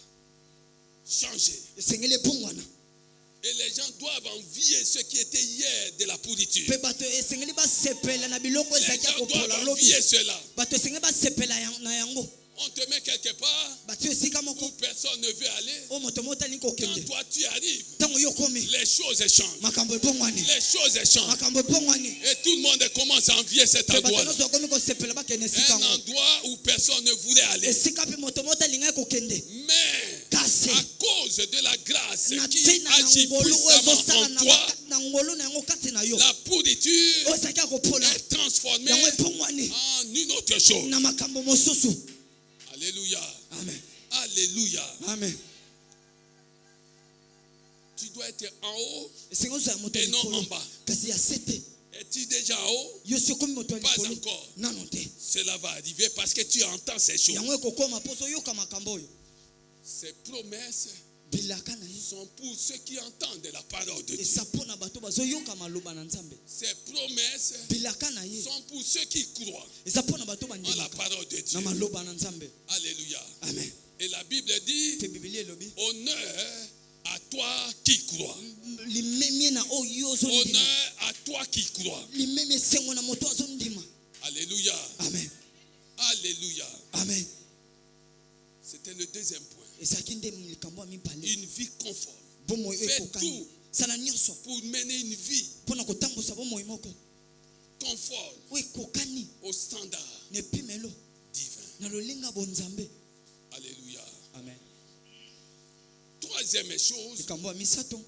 Speaker 2: changer.
Speaker 3: esengeli ebongwana
Speaker 2: Et les gens doivent envier ce qui était hier de la pourriture.
Speaker 3: mpe bato esengeli basepela na biloko
Speaker 2: Les
Speaker 3: ezalaki ya
Speaker 2: gens
Speaker 3: kopola
Speaker 2: doivent
Speaker 3: lobi
Speaker 2: envier cela.
Speaker 3: bato esengeli basepela na yango
Speaker 2: On te met quelque part
Speaker 3: bato esika
Speaker 2: où
Speaker 3: moko
Speaker 2: personne ne veut aller.
Speaker 3: oyo moto mo otali
Speaker 2: Quand
Speaker 3: kokende
Speaker 2: toi tu arrives,
Speaker 3: ntango yo okomi
Speaker 2: les choses changent.
Speaker 3: makambo ebongwani
Speaker 2: Les choses changent.
Speaker 3: makambo ebongwani
Speaker 2: Et tout le monde commence à envier cet
Speaker 3: mpe bato
Speaker 2: endroit.
Speaker 3: nyonso bakomi kosepela bakende esika
Speaker 2: Un
Speaker 3: yango
Speaker 2: endroit où personne ne voulait aller.
Speaker 3: esika mpe moto mo otalingaki kokende
Speaker 2: Mais
Speaker 3: kasi
Speaker 2: à cause de la grâce
Speaker 3: na
Speaker 2: qui
Speaker 3: ntina na
Speaker 2: agit
Speaker 3: ngolu oyo ezosala
Speaker 2: puissamment en toi,
Speaker 3: na ngolu na yango kati na yo
Speaker 2: la pourriture
Speaker 3: oyo ezalaki ya kopola
Speaker 2: est transformée
Speaker 3: yango ebongwani
Speaker 2: en une autre chose.
Speaker 3: na makambo mosusu
Speaker 2: Alléluia.
Speaker 3: amen
Speaker 2: Alléluia.
Speaker 3: amen
Speaker 2: Tu dois être en haut
Speaker 3: esengi ozala moto ya
Speaker 2: et non en
Speaker 3: likolo
Speaker 2: bas.
Speaker 3: kasi ya se te
Speaker 2: Es-tu déjà en haut?
Speaker 3: yo si okomi moto ya
Speaker 2: Pas
Speaker 3: likolo
Speaker 2: encore.
Speaker 3: nano te
Speaker 2: Cela va arriver parce que tu entends ces choses.
Speaker 3: yango ekokoma mposo oyoka makambo oyo
Speaker 2: Ces promesses
Speaker 3: bilaka na ye
Speaker 2: sont pour ceux qui entendent la parole de Dieu.
Speaker 3: eza mpo na bato bazoyoka maloba na nzambe
Speaker 2: Ces promesses
Speaker 3: bilaka na ye
Speaker 2: sont pour ceux qui croient
Speaker 3: eza mpo na bato
Speaker 2: en la
Speaker 3: bandimaka
Speaker 2: parole de
Speaker 3: na
Speaker 2: Dieu.
Speaker 3: maloba na nzambe
Speaker 2: Alléluia.
Speaker 3: amen
Speaker 2: Et la Bible dit,
Speaker 3: mpe bibili elobi
Speaker 2: honneur à toi qui crois.
Speaker 3: limemie na oyo ozondima
Speaker 2: Honneur à toi qui crois.
Speaker 3: limemie esengo na moto azondima
Speaker 2: Alléluia.
Speaker 3: amen
Speaker 2: Alléluia.
Speaker 3: amen
Speaker 2: C'était le deuxième point.
Speaker 3: ezalaki nde likambo ya mibale
Speaker 2: Une vie conforme.
Speaker 3: bomoi oyo
Speaker 2: Fais
Speaker 3: ekokani
Speaker 2: tout
Speaker 3: sala nyonso
Speaker 2: pour mener une vie
Speaker 3: mpo na kotambusa bomoi moko
Speaker 2: conforme
Speaker 3: oyo ekokani
Speaker 2: au standard
Speaker 3: na epimelo
Speaker 2: divin.
Speaker 3: na lolinga bonzambe
Speaker 2: Alléluia.
Speaker 3: amen
Speaker 2: Troisième chose,
Speaker 3: likambo ya misato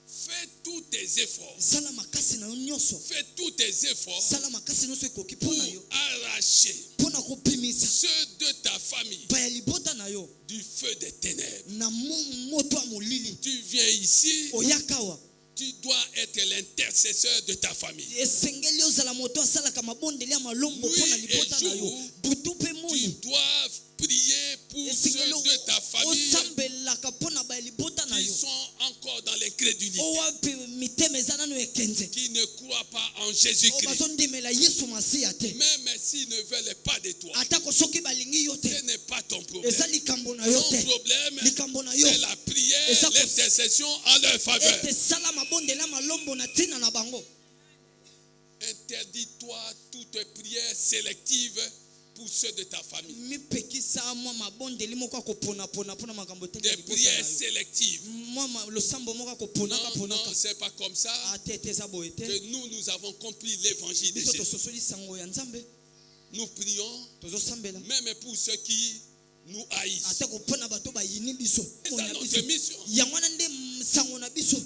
Speaker 2: fais tous tes efforts.
Speaker 3: sala makasi na yo nyonso
Speaker 2: Fais tous tes efforts
Speaker 3: sala makasi nyonso ekoki mpo
Speaker 2: pour
Speaker 3: na yo
Speaker 2: arracher
Speaker 3: mpo na kopimisa
Speaker 2: ceux de ta famille
Speaker 3: baya libota na yo
Speaker 2: du feu des ténèbres.
Speaker 3: na moto ya molili
Speaker 2: Tu viens ici,
Speaker 3: oyaka awa
Speaker 2: tu dois être l'intercesseur de ta famille.
Speaker 3: esengeli ozala moto asalaka mabondeli ya malombo mpo na
Speaker 2: Nuit
Speaker 3: libota
Speaker 2: et
Speaker 3: na yo
Speaker 2: jour,
Speaker 3: butu mpe
Speaker 2: Tu
Speaker 3: moi
Speaker 2: dois prier pour ceux
Speaker 3: esengeli
Speaker 2: de ta famille
Speaker 3: osambelaka mpo na baya libota na
Speaker 2: qui
Speaker 3: yo
Speaker 2: sont encore dans l'incrédulité,
Speaker 3: owapi mitema eza nano ekenze
Speaker 2: qui ne croient pas en
Speaker 3: oyo
Speaker 2: Jésus-Christ.
Speaker 3: bazondimela yesu masiya te
Speaker 2: Même s'ils ne veulent pas de toi,
Speaker 3: atako soki balingi yo te
Speaker 2: ce n'est pas ton problème.
Speaker 3: eza likambo na yo
Speaker 2: Ton
Speaker 3: te
Speaker 2: problème,
Speaker 3: likambo na yo
Speaker 2: c'est la prière,
Speaker 3: Et ça,
Speaker 2: l'intercession en leur faveur.
Speaker 3: ete sala mabondeli ya malombo na ntina na bango
Speaker 2: Interdis-toi toute prière sélective pour ceux de ta famille.
Speaker 3: mipekisa mwa mabondeli moko akoponapona mpona makambo te
Speaker 2: Des prières sélectives.
Speaker 3: mwa losambo moko akoponaka
Speaker 2: Non, non,
Speaker 3: ponaka
Speaker 2: c'est pas comme ça
Speaker 3: ate ete eza boye te
Speaker 2: que nous avons compris l'évangile de
Speaker 3: biso
Speaker 2: Jésus.
Speaker 3: tososoli sango ya nzambe
Speaker 2: Nous prions
Speaker 3: tozosambela
Speaker 2: même pour ceux qui nous haïssent.
Speaker 3: atako mpona bato bayini biso
Speaker 2: C'est
Speaker 3: Pona
Speaker 2: ça notre
Speaker 3: biso.
Speaker 2: mission.
Speaker 3: yango wana nde sango na biso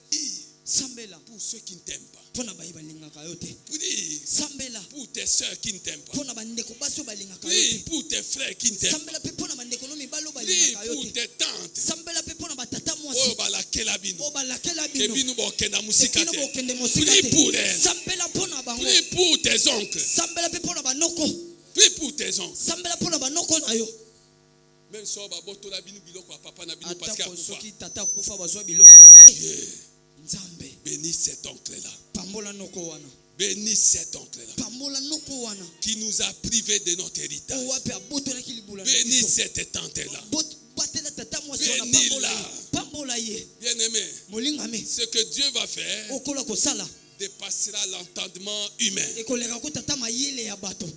Speaker 2: Prie
Speaker 3: sambela
Speaker 2: pour ceux qui ne t'aiment pas.
Speaker 3: mpona bayi balingaka yo te
Speaker 2: Prie
Speaker 3: sambela
Speaker 2: pour tes soeurs qui ne t'aiment pas.
Speaker 3: mpona bandeko basi oyo balingaka yo
Speaker 2: Prie
Speaker 3: te
Speaker 2: pour tes frères qui ne t'aiment pas.
Speaker 3: sambela mpe mpona bandeko no mibali oyo
Speaker 2: Prie
Speaker 3: balingaka yo
Speaker 2: pour
Speaker 3: te
Speaker 2: tes tantes.
Speaker 3: sambela mpe mpona batata
Speaker 2: Oh,
Speaker 3: mwasi
Speaker 2: balakela bino.
Speaker 3: oyo balakela
Speaker 2: Que
Speaker 3: bino
Speaker 2: bino bokenda musika
Speaker 3: bino
Speaker 2: te.
Speaker 3: bokende mosika
Speaker 2: Prie
Speaker 3: te
Speaker 2: pour elles.
Speaker 3: sambela mpona bango
Speaker 2: Prie pour tes oncles.
Speaker 3: sambela mpe mpona banoko
Speaker 2: Prie pour tes oncles.
Speaker 3: sambela mpona banoko na yo
Speaker 2: Même si on va botola bino biloko ya papa na bino parce
Speaker 3: atako
Speaker 2: que
Speaker 3: soki tata akufa bazwa biloko nzambe
Speaker 2: bénis cet oncle-là.
Speaker 3: pambola noko wana
Speaker 2: Bénis cet oncle-là
Speaker 3: pambola noko wana
Speaker 2: qui nous a privés de notre héritage.
Speaker 3: oyo ape abotolaki libula na
Speaker 2: Bénis
Speaker 3: biso
Speaker 2: cette tante-là.
Speaker 3: batela tata mwasi wana
Speaker 2: Bénis-la.
Speaker 3: pambola ye
Speaker 2: Bien-aimé,
Speaker 3: molingami
Speaker 2: ce que Dieu va faire
Speaker 3: okola kosala
Speaker 2: dépassera l'entendement humain.
Speaker 3: ekoleka ko tata mayele ya bato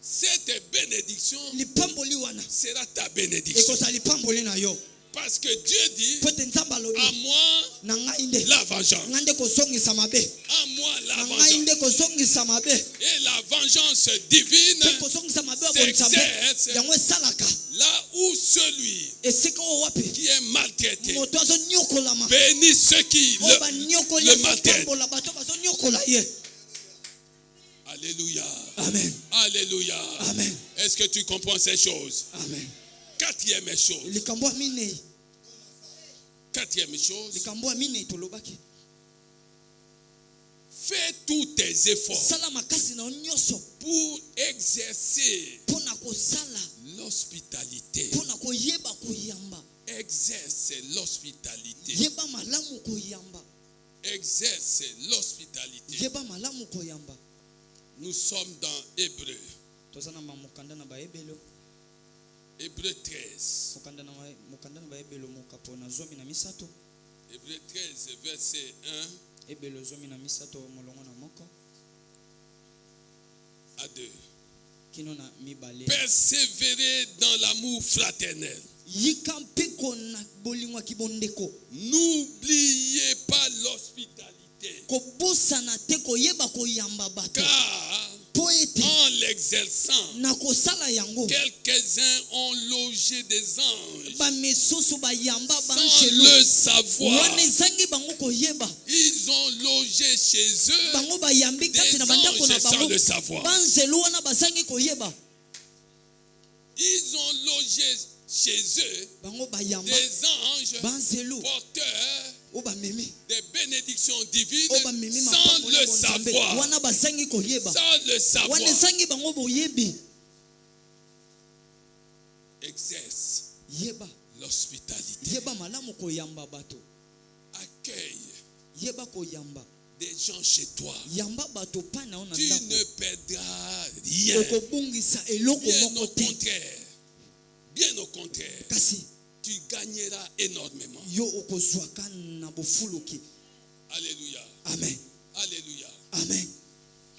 Speaker 2: Cette bénédiction
Speaker 3: lipamboli wana
Speaker 2: sera ta bénédiction.
Speaker 3: ekozala lipamboli na yo
Speaker 2: Parce que Dieu dit,
Speaker 3: po ete nzambe alobi
Speaker 2: à moi
Speaker 3: na ngai nde
Speaker 2: la vengeance.
Speaker 3: ngai nde kozongisa mabe
Speaker 2: À moi la
Speaker 3: na ngai
Speaker 2: vengeance.
Speaker 3: nde kozongisa mabe
Speaker 2: Et la vengeance divine
Speaker 3: mpe kozongisa mabe ya bonzambe
Speaker 2: s'exerce
Speaker 3: yango esalaka
Speaker 2: là où celui
Speaker 3: esika oyo wapi
Speaker 2: qui est maltraité
Speaker 3: moto azonyokolama
Speaker 2: bénit ceux qui
Speaker 3: oyo banyokoli
Speaker 2: le maltraitent.
Speaker 3: azopambola bato bazonyokola ye
Speaker 2: Alléluia.
Speaker 3: amen
Speaker 2: Alléluia.
Speaker 3: Amen.
Speaker 2: Est-ce que tu comprends ces choses?
Speaker 3: Amen.
Speaker 2: Quatrième chose.
Speaker 3: Likambo amine.
Speaker 2: Quatrième chose.
Speaker 3: Likambo amine tolobaki.
Speaker 2: Fais tous tes efforts
Speaker 3: Sala makasi na nyonso
Speaker 2: pour exercer
Speaker 3: pona ko sala
Speaker 2: l'hospitalité.
Speaker 3: pona ko yeba ko yamba.
Speaker 2: Exerce l'hospitalité.
Speaker 3: Yeba malamu ko yamba.
Speaker 2: Exerce l'hospitalité.
Speaker 3: Yeba malamu ko yamba.
Speaker 2: Nous sommes dans Hébreu.
Speaker 3: Tozana mukanda na baebelo.
Speaker 2: Hébreu 13.
Speaker 3: Mukanda na baebelo mukapo na zomi na misato.
Speaker 2: Hébreu 13, verset 1
Speaker 3: Ebelo zomi na misato molongo na moko.
Speaker 2: à 2.
Speaker 3: Kino na mibale.
Speaker 2: Persévérez dans l'amour fraternel.
Speaker 3: Yikampe kona bolingwa kibondeko.
Speaker 2: N'oubliez pas l'hospitalité.
Speaker 3: Ko bosana te ko yeba ko yamba bato.
Speaker 2: Car
Speaker 3: Poeti
Speaker 2: en l'exerçant,
Speaker 3: na ko sala yango.
Speaker 2: quelques-uns ont logé des anges
Speaker 3: Ba mesusu ba yamba
Speaker 2: sans
Speaker 3: banchelo.
Speaker 2: le savoir.
Speaker 3: Wane zangi bango ko yeba.
Speaker 2: Ils ont logé chez eux
Speaker 3: Bango ba yambi
Speaker 2: des
Speaker 3: kati na bandako na
Speaker 2: anges sans
Speaker 3: bango.
Speaker 2: le savoir.
Speaker 3: Banzelo wana bazangi ko yeba.
Speaker 2: Ils ont logé chez eux
Speaker 3: Bango ba yamba
Speaker 2: des anges
Speaker 3: banzelo
Speaker 2: porteurs
Speaker 3: o ba memi.
Speaker 2: des bénédictions divines
Speaker 3: O ba memi
Speaker 2: sans
Speaker 3: mapambo na
Speaker 2: le
Speaker 3: bonzambe.
Speaker 2: savoir.
Speaker 3: Wana bazangi ko yeba.
Speaker 2: Sans le savoir.
Speaker 3: Wane zangi bango bo yebi.
Speaker 2: Exerce
Speaker 3: Yeba.
Speaker 2: l'hospitalité.
Speaker 3: Yeba malamu ko yamba bato.
Speaker 2: Accueille
Speaker 3: Yeba ko yamba.
Speaker 2: des gens chez toi.
Speaker 3: Yamba bato pana ona
Speaker 2: Tu
Speaker 3: ndako.
Speaker 2: ne perdras rien.
Speaker 3: Okobungisa eloko
Speaker 2: Bien
Speaker 3: moko
Speaker 2: au
Speaker 3: te.
Speaker 2: contraire. Bien au contraire.
Speaker 3: Kasi
Speaker 2: Tu gagneras énormément.
Speaker 3: yo okozwaka na bofuluki.
Speaker 2: Alléluia.
Speaker 3: Amen.
Speaker 2: Alléluia.
Speaker 3: Amen.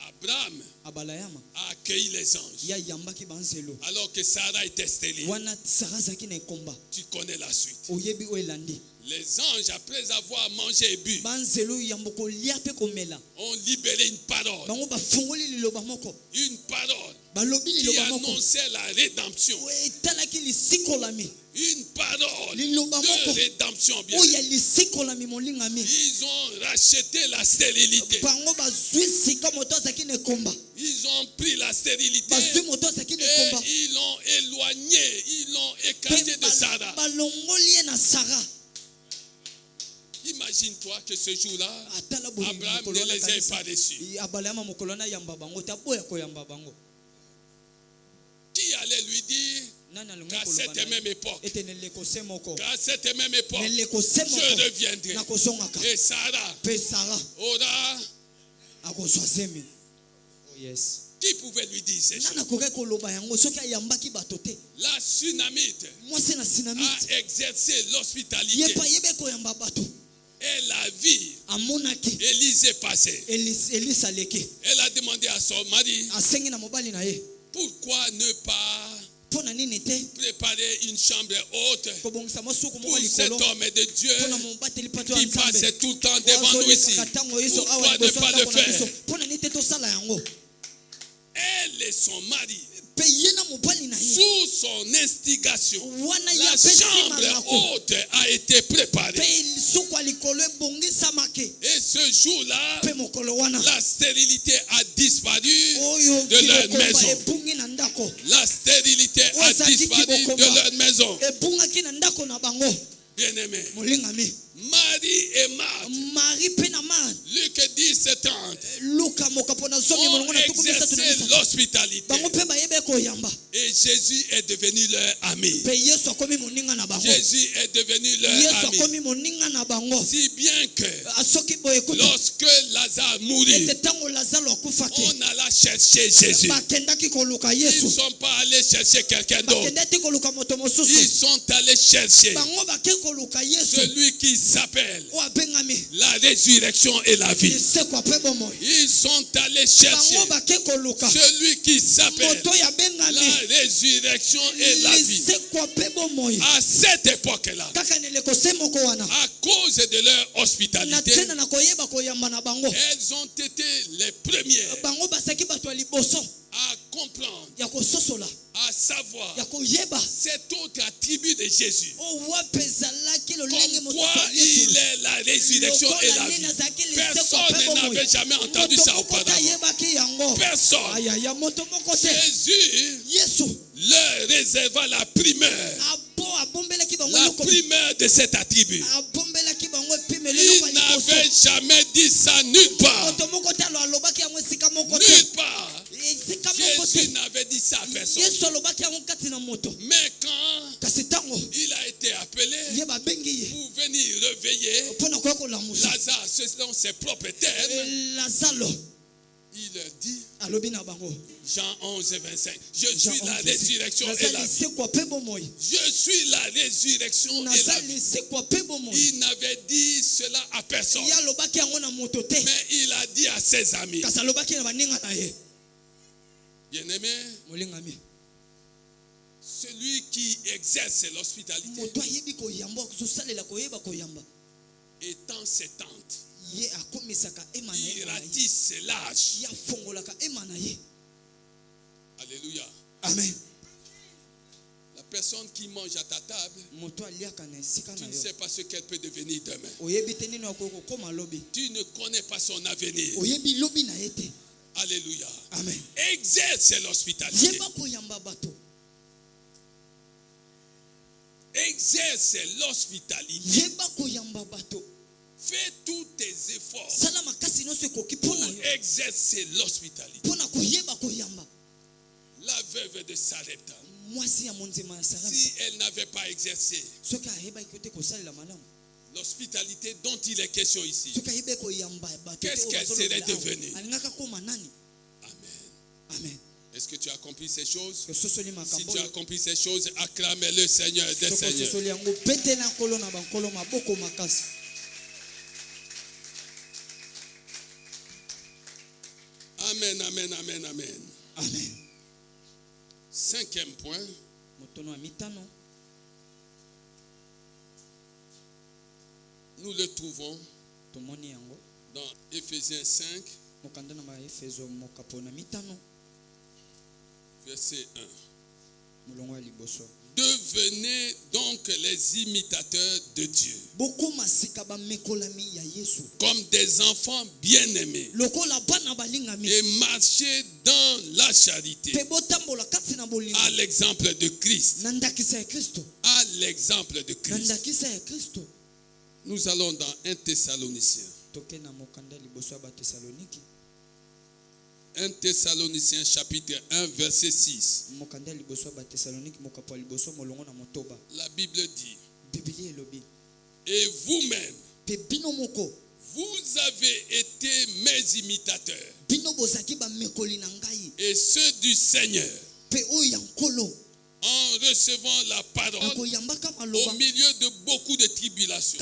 Speaker 2: Abraham
Speaker 3: Abalayama
Speaker 2: a accueilli les anges.
Speaker 3: ya yambaki banzelo.
Speaker 2: Alors que Sarah était stérile.
Speaker 3: Wana Sara zaki na ekomba.
Speaker 2: Tu connais la suite.
Speaker 3: Oyebi o elandi.
Speaker 2: Les anges, après avoir mangé et bu,
Speaker 3: Banzelo yamboko lia pe komela.
Speaker 2: ont libéré une parole.
Speaker 3: Bango bafungoli liloba moko.
Speaker 2: Une parole
Speaker 3: Balobi
Speaker 2: qui
Speaker 3: liloba moko.
Speaker 2: annonçait la rédemption.
Speaker 3: Etalaki lisikolami.
Speaker 2: Une parole
Speaker 3: Liloba moko.
Speaker 2: de rédemption. Bien.
Speaker 3: Oya lisikolami molingami.
Speaker 2: Ils ont racheté la stérilité.
Speaker 3: Bango bazwi sika moto azaki na ekomba.
Speaker 2: Ils ont pris la stérilité
Speaker 3: Bazwi moto azaki na
Speaker 2: et
Speaker 3: ekomba.
Speaker 2: ils l'ont éloigné. Ils l'ont écarté de Sarah.
Speaker 3: Balongoli ye na Sara.
Speaker 2: Imagine-toi que ce jour-là,
Speaker 3: Atala bolingo
Speaker 2: Abraham
Speaker 3: mokolo
Speaker 2: ne
Speaker 3: wana
Speaker 2: les ait
Speaker 3: kanisa.
Speaker 2: pas reçus.
Speaker 3: Abalayama mokolo na yamba bango ta boya ko yamba bango.
Speaker 2: Qui allait lui dire
Speaker 3: Nani alongi
Speaker 2: qu'à
Speaker 3: koloba
Speaker 2: cette
Speaker 3: na ye?
Speaker 2: même époque,
Speaker 3: Ete neleko se moko.
Speaker 2: qu'à cette même époque,
Speaker 3: Neleko se
Speaker 2: je
Speaker 3: moko.
Speaker 2: reviendrai.
Speaker 3: Na kozongaka.
Speaker 2: Et Sarah
Speaker 3: Pe Sara
Speaker 2: aura.
Speaker 3: akozwa zemi. Oh yes.
Speaker 2: Qui pouvait lui dire ces choses?
Speaker 3: Nana koke koloba yango soki ayambaki bato te.
Speaker 2: La Sunamite
Speaker 3: Mwasi na sinamite.
Speaker 2: a exercé
Speaker 3: Ye
Speaker 2: l'hospitalité
Speaker 3: pa yebe koyamba bato.
Speaker 2: et la vie.
Speaker 3: Amonaki.
Speaker 2: Élisée passée.
Speaker 3: Elisa leki.
Speaker 2: Elle a demandé à son mari,
Speaker 3: Asengi na mobali na ye.
Speaker 2: pourquoi ne pas
Speaker 3: Pona nini te?
Speaker 2: préparer une chambre haute
Speaker 3: Kobongisa mosuku
Speaker 2: pour
Speaker 3: moko
Speaker 2: cet
Speaker 3: likolo.
Speaker 2: homme de Dieu
Speaker 3: Pona mobateli pato ya
Speaker 2: qui
Speaker 3: Nzambe.
Speaker 2: passe tout le temps devant nous ici. Pourquoi ne pas le faire?
Speaker 3: Pona nini te tosala yango?
Speaker 2: Elle et son mari,
Speaker 3: Pe ye na mobali na ye.
Speaker 2: sous son instigation,
Speaker 3: Wana
Speaker 2: la
Speaker 3: ya pesi
Speaker 2: chambre
Speaker 3: malako.
Speaker 2: haute a été préparée.
Speaker 3: Pe suku ya likolo ebongisamaki.
Speaker 2: Et ce jour-là,
Speaker 3: Pe mokolo wana.
Speaker 2: la stérilité a disparu
Speaker 3: Oyo
Speaker 2: de leur
Speaker 3: kibokomba
Speaker 2: maison.
Speaker 3: ebungi na ndako.
Speaker 2: La stérilité a
Speaker 3: Ozaki
Speaker 2: disparu
Speaker 3: kibokomba.
Speaker 2: de leur maison.
Speaker 3: Ebungaki na ndako na bango.
Speaker 2: Bien-aimé,
Speaker 3: Molingami.
Speaker 2: Marie et Marthe,
Speaker 3: Marie pe na Marthe.
Speaker 2: Luc 10:30,
Speaker 3: Luka mokapo na zomi
Speaker 2: ont
Speaker 3: molongo na tuku misatu na
Speaker 2: exercé
Speaker 3: misatu.
Speaker 2: l'hospitalité.
Speaker 3: Bango pe bayebe koyamba.
Speaker 2: Et Jésus est devenu leur ami.
Speaker 3: Pe Yesu akomi moninga na bango.
Speaker 2: Jésus est devenu leur
Speaker 3: Yesu
Speaker 2: ami.
Speaker 3: akomi moninga na bango.
Speaker 2: Si bien que
Speaker 3: Asoki boye kuta.
Speaker 2: lorsque Lazare mourut,
Speaker 3: Ete tango Lazaro akufaki.
Speaker 2: on alla chercher Jésus.
Speaker 3: Bakendaki koluka
Speaker 2: Ils
Speaker 3: Yesu.
Speaker 2: ne sont pas allés chercher quelqu'un d'autre.
Speaker 3: Bakendaki koluka moto mosusu.
Speaker 2: Ils sont allés chercher
Speaker 3: Bango bake koluka Yesu.
Speaker 2: celui qui s'appelle
Speaker 3: O abengami.
Speaker 2: la résurrection et la vie.
Speaker 3: Isekwa pe bomoy.
Speaker 2: Ils sont allés chercher
Speaker 3: Bango bake koluka.
Speaker 2: celui qui s'appelle
Speaker 3: Moto ya bengami.
Speaker 2: la résurrection et la vie.
Speaker 3: Isekwa pe bomoy.
Speaker 2: À cette époque-là,
Speaker 3: Kaka neleko se moko wana.
Speaker 2: à cause de leur
Speaker 3: Na
Speaker 2: hospitalité,
Speaker 3: tena na koyeba koyamba na bango.
Speaker 2: elles ont été les premières
Speaker 3: Bango basaki bato ya liboso.
Speaker 2: à comprendre à savoir cet autre attribut de Jésus. Comme quoi il est la résurrection et la vie. Personne n'avait jamais entendu ça auparavant. Personne. Jésus leur réserva la primeur. La primeur de cet attribut. Il n'avait jamais dit ça nulle part. Nulle part. Jésus n'avait dit ça à personne. Mais quand il a été appelé pour venir réveiller Lazare selon ses propres termes, il leur dit, Jean 11 et 25, je suis la résurrection et la vie. Je suis la résurrection et la vie. Il n'avait dit cela à personne, mais il a dit à ses amis. Bien-aimé, celui qui exerce l'hospitalité étend ses tentes, il ratisse l'âge. Alléluia.
Speaker 3: Amen.
Speaker 2: La personne qui mange à ta table, tu ne sais pas ce qu'elle peut devenir demain. Tu ne connais pas son avenir. Alléluia.
Speaker 3: Amen.
Speaker 2: Exerce l'hospitalité. Exerce l'hospitalité. Fais tous tes efforts pour exercer l'hospitalité. La veuve de Sarepta, si elle n'avait pas exercé l'hospitalité dont il est question ici, qu'est-ce qu'elle serait devenue? Amen.
Speaker 3: Amen.
Speaker 2: Est-ce que tu as accompli ces choses? Si tu as accompli ces choses, acclame le Seigneur des Seigneurs. Amen, amen, amen, amen.
Speaker 3: Amen.
Speaker 2: Cinquième point. Nous le trouvons dans Éphésiens 5, verset 1. Devenez donc les imitateurs de Dieu, comme des enfants bien-aimés, et marchez dans la charité, à l'exemple de Christ. À l'exemple de Christ. Nous allons dans 1 Thessaloniciens. 1 Thessaloniciens chapitre 1 verset 6. La Bible dit, et vous-même, vous avez été mes imitateurs et ceux du Seigneur, en recevant la parole au milieu de beaucoup de tribulations,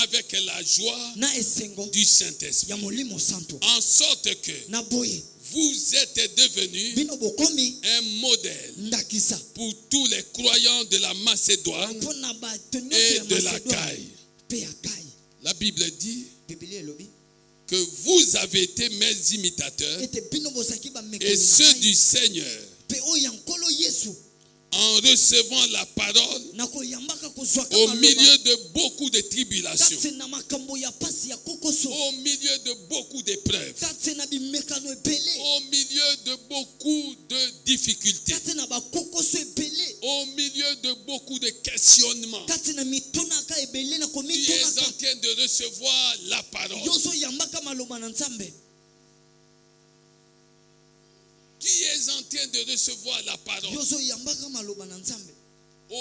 Speaker 2: avec la joie du Saint-Esprit, en sorte que vous êtes devenus un modèle pour tous les croyants de la Macédoine et de l'Achaïe. La Bible dit que vous avez été mes imitateurs et ceux du Seigneur, en recevant la parole au milieu de beaucoup de tribulations, au milieu de beaucoup d'épreuves, au milieu de beaucoup de difficultés, au milieu de beaucoup de questionnements. Tu es en train de recevoir la parole. Qui est en train de recevoir la parole au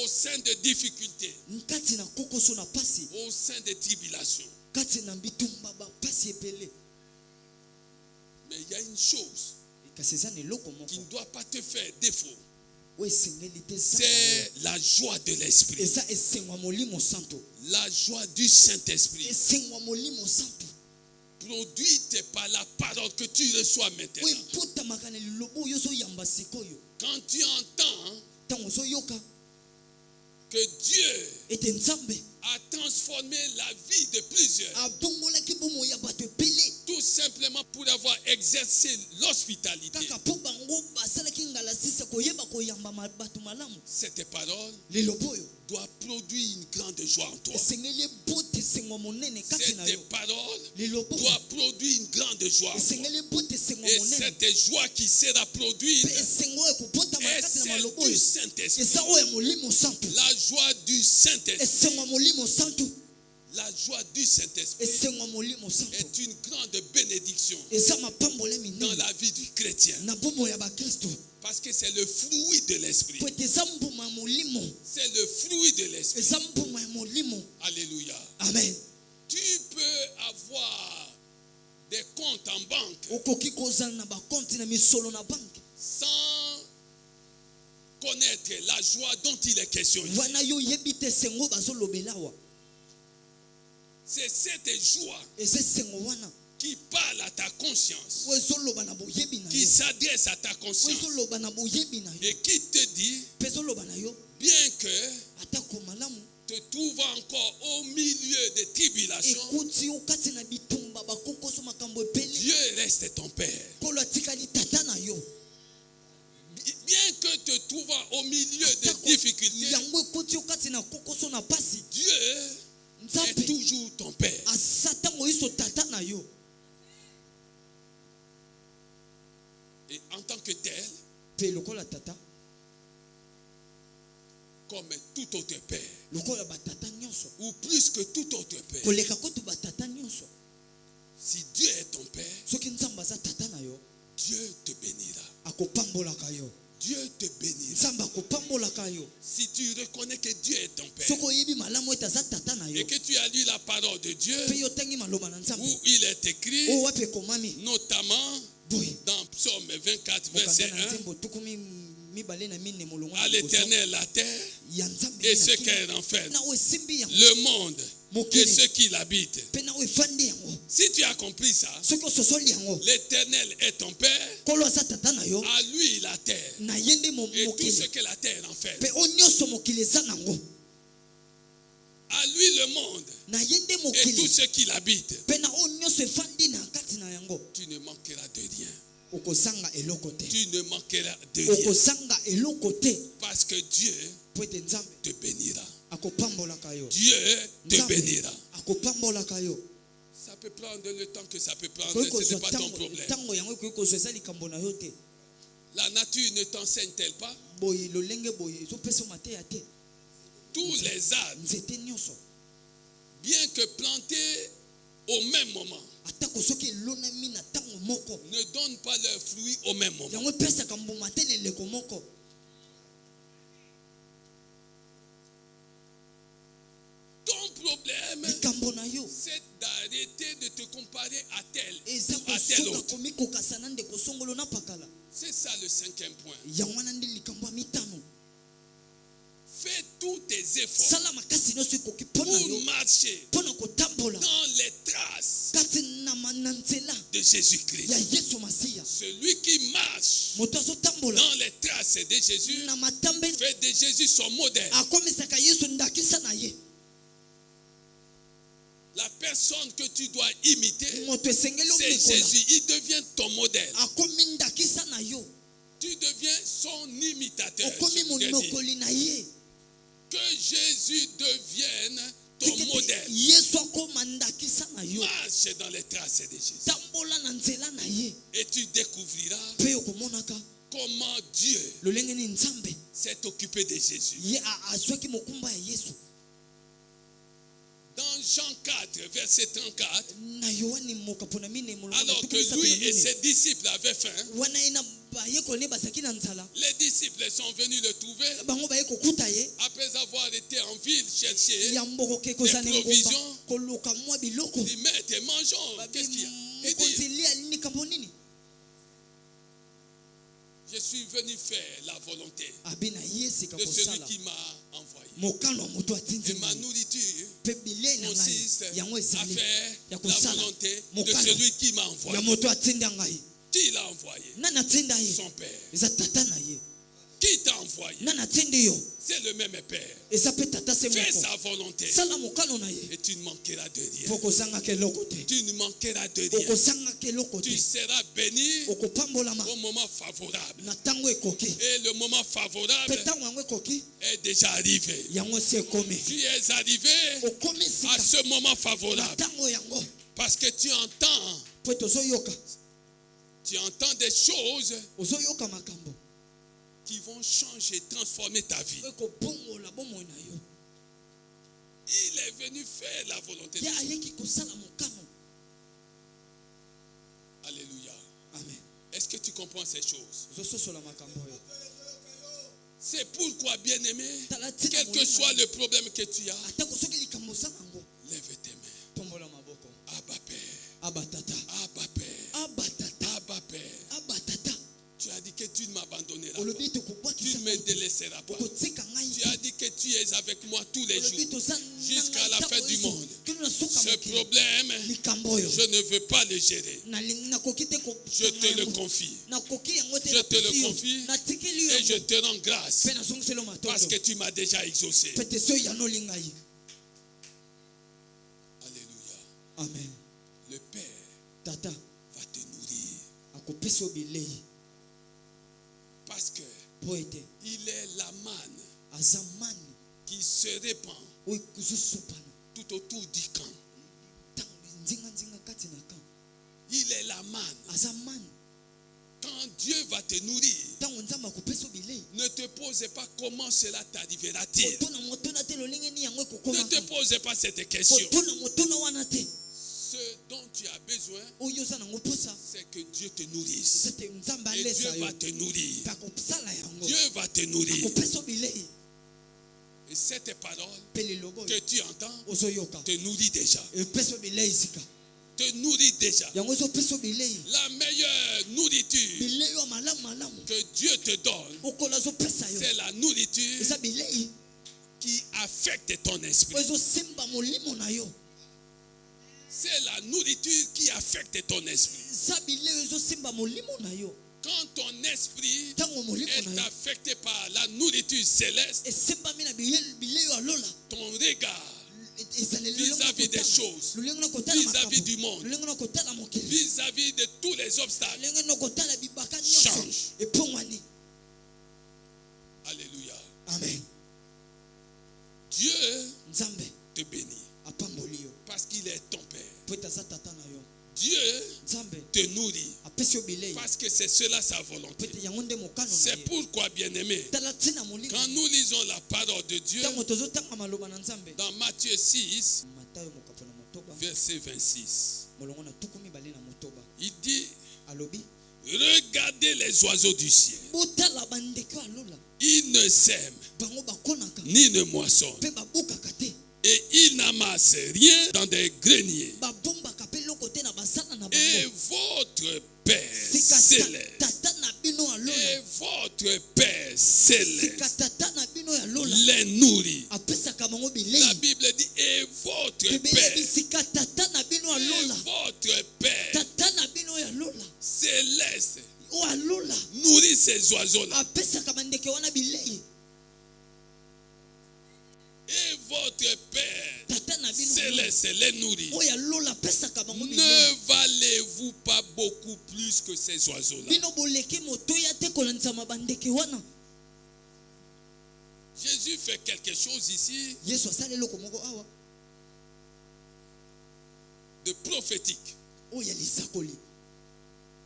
Speaker 2: sein de difficultés, au sein de tribulations. Mais il y a une chose qui ne doit pas te faire défaut. C'est la joie de l'esprit, la joie du Saint-Esprit, produite par la parole que tu reçois maintenant. Quand tu entends que Dieu a transformé la vie de plusieurs. Tout simplement pour avoir exercé l'hospitalité. Cette parole doit produire une grande joie en toi. Cette parole doit produire une grande joie en toi. Et cette joie qui sera produite est celle du Saint-Esprit. La joie du Saint-Esprit. La joie du Saint-Esprit est une grande bénédiction dans la vie du chrétien. Parce que c'est le fruit de l'esprit. C'est le fruit de l'esprit. Alléluia.
Speaker 3: Amen.
Speaker 2: Tu peux avoir des comptes en banque sans connaître la joie dont il est question ici. C'est cette joie qui parle à ta conscience, qui s'adresse à ta conscience et qui te dit, bien que te trouvant encore au milieu des tribulations, Dieu reste ton Père. Bien que te trouvant au milieu des difficultés, Dieu est toujours ton Père. Et en tant que tel, comme tout autre père, ou plus que tout autre père, si Dieu est ton Père, Dieu te bénira. Dieu te bénira. Si tu reconnais que Dieu est ton Père et que tu as lu la parole de Dieu où il est écrit, notamment dans Psaume 24, verset 1, à l'Éternel la terre et ce qu'elle renferme, le monde et ceux qui l'habitent. Si tu as compris ça, l'Éternel est ton Père, à lui la terre et tout ce que la terre renferme, à lui le monde et tout ce qui l'habite. Tu ne manqueras de rien. Tu ne manqueras de rien. Parce que Dieu te bénira. Dieu te bénira. Ça peut prendre le temps que ça peut prendre, ce n'est pas ton problème. La nature ne t'enseigne-t-elle pas? Tous les arbres, bien que plantés au même moment, ne donnent pas leurs fruits au même moment. Ton problème, c'est d'arrêter de te comparer à tel ou à tel autre. C'est ça le 5e point. Fais tous tes efforts pour marcher dans les traces de Jésus-Christ. Celui qui marche dans les traces de Jésus fait de Jésus son modèle. La personne que tu dois imiter, c'est Jésus. Il devient ton modèle. Tu deviens son imitateur. Que Jésus devienne ton modèle. Marche dans les traces de Jésus. Et tu découvriras comment Dieu s'est occupé de Jésus. Dans Jean 4, verset 34, alors que lui et ses disciples avaient faim, les disciples sont venus le trouver après avoir été en ville chercher des provisions. Il dit, maître, mangeons. Qu'est-ce qu'il y a? Il dit, je suis venu faire la volonté de celui qui m'a envoyé. Et ma nourriture consiste à faire la volonté de celui qui m'a envoyé. Qui l'a envoyé? Son Père. Qui t'a envoyé? C'est le même Père.
Speaker 3: eza pe tata se
Speaker 2: Fais
Speaker 3: moko
Speaker 2: sa volonté.
Speaker 3: sala mokano na ye
Speaker 2: Et tu ne manqueras de rien.
Speaker 3: fokozanga keloko te
Speaker 2: Tu ne manqueras de rien.
Speaker 3: okozanga keloko
Speaker 2: Tu
Speaker 3: te
Speaker 2: seras béni
Speaker 3: okopambolama
Speaker 2: au moment favorable.
Speaker 3: na ntango ekoki
Speaker 2: Et le moment
Speaker 3: pe
Speaker 2: favorable
Speaker 3: ntango yango ekoki
Speaker 2: est déjà arrivé.
Speaker 3: yango si ekomi
Speaker 2: Tu es arrivé
Speaker 3: okomi
Speaker 2: à
Speaker 3: sika
Speaker 2: ce moment
Speaker 3: na
Speaker 2: favorable.
Speaker 3: ntango yango
Speaker 2: Parce que tu entends
Speaker 3: po tozoyoka
Speaker 2: des choses
Speaker 3: ozoyoka makambo
Speaker 2: qui vont changer, transformer ta vie.
Speaker 3: ekobongola bomoi na yo
Speaker 2: Il est venu faire la volonté de
Speaker 3: ye
Speaker 2: Dieu.
Speaker 3: ayeki kosala mokano.
Speaker 2: Alléluia.
Speaker 3: Amen.
Speaker 2: Est-ce que tu comprends ces choses?
Speaker 3: ozososola makambo oyo
Speaker 2: C'est pourquoi, bien-aimé,
Speaker 3: tala tina
Speaker 2: quel que
Speaker 3: molimo
Speaker 2: soit
Speaker 3: na
Speaker 2: le problème que tu as,
Speaker 3: atako soki likambo osala yango
Speaker 2: lève tes mains.
Speaker 3: tombola maboko
Speaker 2: Abba Père,
Speaker 3: aba tata
Speaker 2: Abba Père,
Speaker 3: aba tata
Speaker 2: Abba Père.
Speaker 3: aba tata
Speaker 2: Tu as dit que tu ne m'abandonneras pas.
Speaker 3: olobi ete
Speaker 2: Tu
Speaker 3: okobwakisa
Speaker 2: ne me délaisseras pas.
Speaker 3: okotika ngai
Speaker 2: Tu as dit que tu es avec moi tous les
Speaker 3: olobi
Speaker 2: jours.
Speaker 3: toza
Speaker 2: Jusqu'à la fin du monde.
Speaker 3: kino na suka
Speaker 2: Ce
Speaker 3: mokili
Speaker 2: problème,
Speaker 3: likambo oyo
Speaker 2: je ne veux pas le gérer.
Speaker 3: nalingi nakoki te
Speaker 2: Je te le confie.
Speaker 3: nakoki yango te
Speaker 2: Je te le
Speaker 3: napesi yo.
Speaker 2: confie.
Speaker 3: natikeli yo
Speaker 2: Et je
Speaker 3: yango
Speaker 2: te rends grâce
Speaker 3: mpe nazongiseli yo
Speaker 2: parce que
Speaker 3: matondo
Speaker 2: tu m'as déjà exaucé.
Speaker 3: pete so yano olingai.
Speaker 2: Alléluia.
Speaker 3: Amen.
Speaker 2: Le Père
Speaker 3: Tata
Speaker 2: va te nourrir
Speaker 3: akopesa yo bilei
Speaker 2: parce que
Speaker 3: mpo ete
Speaker 2: il est la manne
Speaker 3: aza mani
Speaker 2: qui se répand
Speaker 3: oyo ezosopana
Speaker 2: tout autour du camp.
Speaker 3: ntango nzinganzinga kati na camp.
Speaker 2: Il est la manne.
Speaker 3: aza mani
Speaker 2: Quand Dieu va te nourrir,
Speaker 3: ntango nzambe akopesa yo bilei
Speaker 2: ne te pose pas comment cela t'arrivera-t-il.
Speaker 3: kotuna motuna te lolenge nini yango
Speaker 2: Ne te
Speaker 3: ekokomaka
Speaker 2: pose pas cette question.
Speaker 3: kotuna motuna wana te
Speaker 2: Ce dont tu as besoin,
Speaker 3: oyo oza nango mposa
Speaker 2: c'est que Dieu te nourrisse.
Speaker 3: ete nzambe
Speaker 2: Et Dieu
Speaker 3: alesa yo
Speaker 2: va te nourrir.
Speaker 3: mpe akosala yango
Speaker 2: Dieu va te nourrir.
Speaker 3: akopesa yo bilei
Speaker 2: Et cette parole
Speaker 3: mpe lilobo
Speaker 2: que
Speaker 3: oyo
Speaker 2: tu entends
Speaker 3: ozoyoka
Speaker 2: te nourrit déjà.
Speaker 3: epesa yo bilei sika
Speaker 2: Te nourrit déjà.
Speaker 3: yango ezopesa yo bilei
Speaker 2: La meilleure nourriture
Speaker 3: bilei oyo malamu malamu
Speaker 2: que Dieu te donne,
Speaker 3: okolo azopesa yo
Speaker 2: c'est la nourriture
Speaker 3: eza bilei
Speaker 2: qui affecte ton esprit.
Speaker 3: oyo ezosimba molimo na yo
Speaker 2: C'est la nourriture qui affecte ton esprit.
Speaker 3: eza bilei oyo ezosimba molimo na yo
Speaker 2: Quand ton esprit
Speaker 3: ntango molimo
Speaker 2: est
Speaker 3: na yo
Speaker 2: affecté par la nourriture céleste,
Speaker 3: esimbami na bilei oyo alola
Speaker 2: ton regard
Speaker 3: ezali
Speaker 2: vis-à-vis des choses,
Speaker 3: lolenge na kotala
Speaker 2: vis-à-vis du monde,
Speaker 3: lolenge na kotala mokili
Speaker 2: vis-à-vis de tous les obstacles,
Speaker 3: lolenge na kotala bibaka nyonso
Speaker 2: change.
Speaker 3: epongwani.
Speaker 2: Alléluia.
Speaker 3: Amen.
Speaker 2: Dieu
Speaker 3: Nzambe
Speaker 2: te bénit
Speaker 3: apamboli yo
Speaker 2: parce qu'il est ton Père.
Speaker 3: po ete aza tata na yo.
Speaker 2: Dieu
Speaker 3: Nzambe
Speaker 2: te nourrit
Speaker 3: apesi yo bilei
Speaker 2: parce que c'est cela sa
Speaker 3: po
Speaker 2: volonté.
Speaker 3: ete yango nde mokano na
Speaker 2: C'est
Speaker 3: ye.
Speaker 2: pourquoi, bien-aimé,
Speaker 3: tala ntina molimo
Speaker 2: quand nous lisons la parole de Dieu
Speaker 3: ntango tozotanga maloba na Nzambe
Speaker 2: dans Matthieu 6,
Speaker 3: matayo mokapo na motoba
Speaker 2: verset 26,
Speaker 3: molongo na tuku mibale na motoba
Speaker 2: il dit,
Speaker 3: alobi
Speaker 2: regardez les oiseaux du ciel.
Speaker 3: botala bandeke oyo alola
Speaker 2: Ils ne sèment
Speaker 3: bango bakonaka
Speaker 2: ni ne moissonnent.
Speaker 3: mpe babukaka te
Speaker 2: Et ils n'amassent rien dans des greniers.
Speaker 3: babombaka mpe eloko te na basala na
Speaker 2: Et
Speaker 3: bango.
Speaker 2: votre Père
Speaker 3: Sika
Speaker 2: céleste,
Speaker 3: tata na bino
Speaker 2: et
Speaker 3: alola
Speaker 2: votre Père
Speaker 3: sika
Speaker 2: céleste
Speaker 3: tata na bino ya lola
Speaker 2: les nourrit.
Speaker 3: apesaka bango
Speaker 2: La
Speaker 3: bilei.
Speaker 2: Bible dit, et votre
Speaker 3: Biblia
Speaker 2: Père,
Speaker 3: bisika tata na bino
Speaker 2: et
Speaker 3: alola
Speaker 2: votre Père
Speaker 3: tata na bino ya lola
Speaker 2: céleste
Speaker 3: o alola
Speaker 2: nourrit ces oiseaux-là.
Speaker 3: apesaka bandeke wana bilei.
Speaker 2: Et votre Père
Speaker 3: Tata na bino
Speaker 2: céleste les nourrit.
Speaker 3: oyo alola apesaka bango bilei.
Speaker 2: Ne valez-vous pas beaucoup plus que ces oiseaux-là?
Speaker 3: bino boleki motoya te kolandisama bandeke wana.
Speaker 2: Jésus fait quelque chose ici
Speaker 3: yesu asala eloko moko awa
Speaker 2: de prophétique.
Speaker 3: oyo ya lisakoli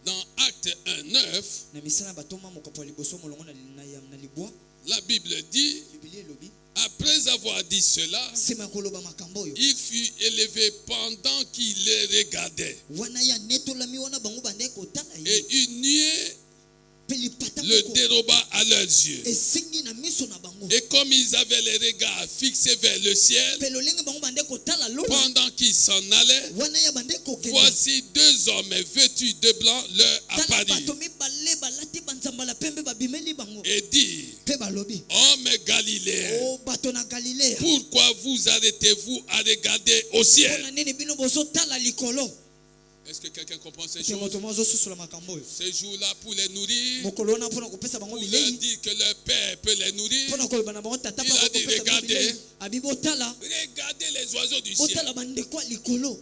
Speaker 2: Dans Acte 1:9,
Speaker 3: na misala ya batoma mokapo ya liboso molongo na libwa
Speaker 2: la Bible dit,
Speaker 3: biblia elobi
Speaker 2: après avoir dit cela,
Speaker 3: nsima ya koloba makambo oyo
Speaker 2: il fut élevé pendant qu'il les regardait.
Speaker 3: wana ya netolami wana bango bandeki kotala ye
Speaker 2: Et une nuée
Speaker 3: mpe lipata
Speaker 2: le
Speaker 3: moko
Speaker 2: déroba à leurs yeux.
Speaker 3: esengi na miso na bango
Speaker 2: Et comme ils avaient les regards fixés vers le ciel,
Speaker 3: mpe lolenge bango bandeki kotala lola
Speaker 2: pendant qu'ils s'en allaient,
Speaker 3: wana ya bandeki kokende
Speaker 2: voici deux hommes vêtus de blanc leur
Speaker 3: tala
Speaker 2: apparurent
Speaker 3: bato mibale balati banzambala pembe babimeli bango
Speaker 2: et dit,
Speaker 3: mpe balobi
Speaker 2: hommes galiléens,
Speaker 3: o bato na galilea
Speaker 2: pourquoi vous arrêtez-vous à regarder au ciel?
Speaker 3: mpona nini bino bozotala likolo.
Speaker 2: Est-ce que quelqu'un comprend ces
Speaker 3: Ke
Speaker 2: choses?
Speaker 3: moto moko azosusola makambo oyo.
Speaker 2: Ces jours-là, pour les nourrir,
Speaker 3: Mokolo wana mpona kopesa bango
Speaker 2: pour leur
Speaker 3: bilei,
Speaker 2: dire que leur père peut les nourrir,
Speaker 3: mpona koloba na bango tata
Speaker 2: Il a
Speaker 3: moko
Speaker 2: dit,
Speaker 3: kopesa bango bilei.
Speaker 2: regardez.
Speaker 3: Abi botala,
Speaker 2: regardez les oiseaux du ciel.
Speaker 3: botala bandeko ya likolo.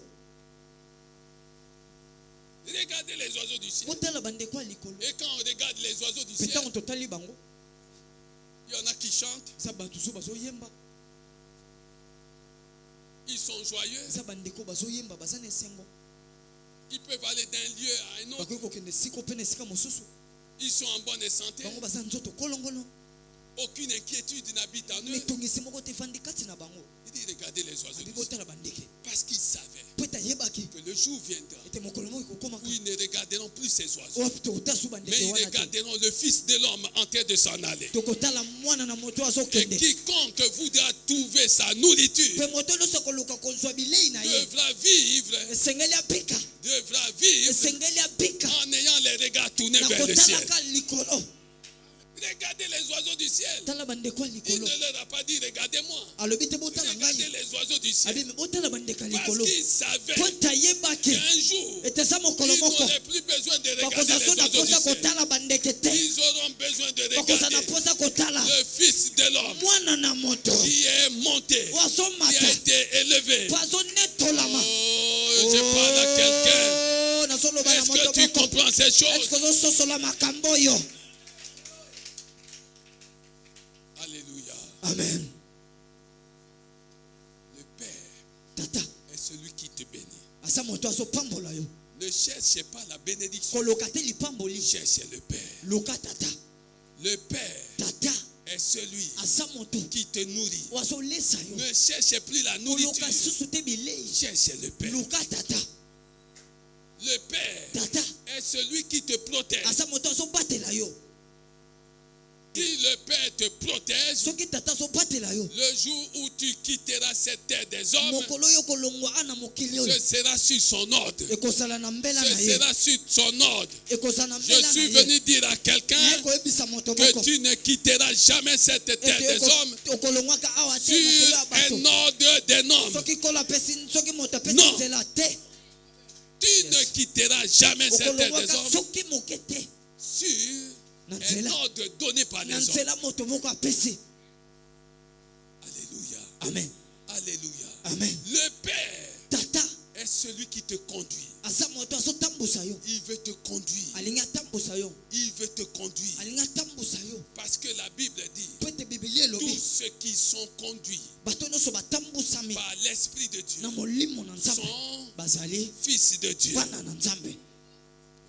Speaker 2: Regardez les oiseaux du ciel.
Speaker 3: Botala bandeko ya likolo.
Speaker 2: Et quand on regarde les oiseaux du
Speaker 3: Mpe
Speaker 2: ciel,
Speaker 3: ntango totali bango,
Speaker 2: il y en a qui chantent,
Speaker 3: eza bato so bazoyemba,
Speaker 2: ils sont joyeux,
Speaker 3: eza bandeko bazoyemba, baza na esengo.
Speaker 2: ils peuvent aller d'un lieu à un autre,
Speaker 3: Bakoki kokende esika mpe na esika mosusu.
Speaker 2: ils sont en bonne santé,
Speaker 3: Bango baza nzoto kolongono.
Speaker 2: aucune inquiétude n'habite en eux.
Speaker 3: Mitungisi moko te efandi kati na bango.
Speaker 2: Il dit, regardez les oiseaux
Speaker 3: Abi
Speaker 2: du ciel.
Speaker 3: botala bandeke.
Speaker 2: Parce qu'ils savaient
Speaker 3: Mpo ete ayebaki
Speaker 2: que le jour viendra
Speaker 3: ete mokolo moko ekokomaka.
Speaker 2: où ils ne regarderont plus ces oiseaux,
Speaker 3: Oyo tokotasu
Speaker 2: mais
Speaker 3: bandeke
Speaker 2: ils
Speaker 3: wana te.
Speaker 2: regarderont le Fils de l'homme en train de s'en aller.
Speaker 3: Tokotala mwana na moto
Speaker 2: Et
Speaker 3: azokende.
Speaker 2: quiconque voudra trouver sa nourriture
Speaker 3: Mpe moto nyonso akoluka kozwa bilei na ye
Speaker 2: devra vivre,
Speaker 3: esengeli abika,
Speaker 2: devra vivre
Speaker 3: esengeli abika
Speaker 2: en ayant les regards tournés
Speaker 3: na
Speaker 2: vers le ciel.
Speaker 3: kotalaka likolo.
Speaker 2: Regardez les oiseaux du ciel.
Speaker 3: Tala bandeko ya
Speaker 2: Il
Speaker 3: likolo.
Speaker 2: ne leur a pas dit regardez-moi.
Speaker 3: Alobi te botala
Speaker 2: Regardez
Speaker 3: ngai.
Speaker 2: les oiseaux du ciel.
Speaker 3: Abi botala bandeko ya
Speaker 2: Parce
Speaker 3: likolo.
Speaker 2: qu'ils savaient
Speaker 3: Mpo ete ayebaki
Speaker 2: qu'un jour,
Speaker 3: ete eza mokolo
Speaker 2: ils
Speaker 3: moko
Speaker 2: n'auraient plus besoin de regarder
Speaker 3: bakozala
Speaker 2: les
Speaker 3: so na
Speaker 2: oiseaux du
Speaker 3: posa
Speaker 2: ciel.
Speaker 3: kotala bandeke te,
Speaker 2: Ils auront besoin de
Speaker 3: bakozala na
Speaker 2: regarder
Speaker 3: posa kotala
Speaker 2: le Fils de l'homme
Speaker 3: mwana na moto
Speaker 2: qui est monté,
Speaker 3: oyo
Speaker 2: qui a
Speaker 3: azomata
Speaker 2: été élevé.
Speaker 3: po azonetolama.
Speaker 2: Oh, je parle à quelqu'un.
Speaker 3: Nazoloba na
Speaker 2: Est-ce
Speaker 3: moto
Speaker 2: que tu
Speaker 3: moko.
Speaker 2: comprends ces
Speaker 3: Est-ce
Speaker 2: choses?
Speaker 3: que ozososola makambo oyo?
Speaker 2: Alléluia.
Speaker 3: Amen.
Speaker 2: Le Père
Speaker 3: Tata
Speaker 2: est celui qui te bénit.
Speaker 3: asa moto azopambola yo.
Speaker 2: Ne cherchez pas la bénédiction.
Speaker 3: Koloka te lipamboli,
Speaker 2: Cherchez le Père.
Speaker 3: luka tata.
Speaker 2: Le Père
Speaker 3: Tata
Speaker 2: est celui
Speaker 3: asa moto
Speaker 2: qui te nourrit.
Speaker 3: oyo azolesa yo.
Speaker 2: Ne cherchez plus la nourriture.
Speaker 3: Koloka susu te bilei,
Speaker 2: Cherchez le Père.
Speaker 3: luka tata.
Speaker 2: Le Père
Speaker 3: Tata
Speaker 2: est celui qui te protège.
Speaker 3: asa moto azobatela yo.
Speaker 2: Si le Père te protège,
Speaker 3: Soki tata azobatela yo,
Speaker 2: le jour où tu quitteras cette terre des hommes,
Speaker 3: mokolo oyo kolongwa ana mokili
Speaker 2: ce
Speaker 3: oyo
Speaker 2: sera sur son ordre.
Speaker 3: ekozala na mbela na
Speaker 2: Ce
Speaker 3: ye,
Speaker 2: sera sur son ordre.
Speaker 3: ekozala na
Speaker 2: Je
Speaker 3: mbela
Speaker 2: suis
Speaker 3: na ye.
Speaker 2: venu dire à quelqu'un
Speaker 3: Naye koyebisa moto
Speaker 2: que
Speaker 3: moko
Speaker 2: tu ne quitteras jamais cette terre
Speaker 3: ete
Speaker 2: des hommes
Speaker 3: okolongwaka awa te
Speaker 2: sur
Speaker 3: mokolo ya bato.
Speaker 2: un ordre d'un homme.
Speaker 3: Soki moto apesi
Speaker 2: Non.
Speaker 3: nzela te,
Speaker 2: Tu ne quitteras jamais cette terre des
Speaker 3: okolongwaka
Speaker 2: hommes
Speaker 3: soki moke te
Speaker 2: sur
Speaker 3: na
Speaker 2: un
Speaker 3: nzela,
Speaker 2: ordre donné par les
Speaker 3: na
Speaker 2: hommes.
Speaker 3: nzela moto moko apesi.
Speaker 2: Alléluia.
Speaker 3: Amen.
Speaker 2: Alléluia.
Speaker 3: Amen.
Speaker 2: Le Père
Speaker 3: Tata
Speaker 2: est celui qui te conduit.
Speaker 3: asa moto azotambusa yo,
Speaker 2: Il veut te conduire.
Speaker 3: alingi atambusa yo,
Speaker 2: Il veut te conduire.
Speaker 3: alingi atambusa yo.
Speaker 2: Parce que la Bible dit,
Speaker 3: Po ete Biblia
Speaker 2: tous
Speaker 3: elobi
Speaker 2: ceux qui sont conduits
Speaker 3: bato nyonso batambusami
Speaker 2: par l'Esprit de Dieu
Speaker 3: na molimo na Nzambe
Speaker 2: sont
Speaker 3: bazali
Speaker 2: fils de Dieu.
Speaker 3: bana na Nzambe.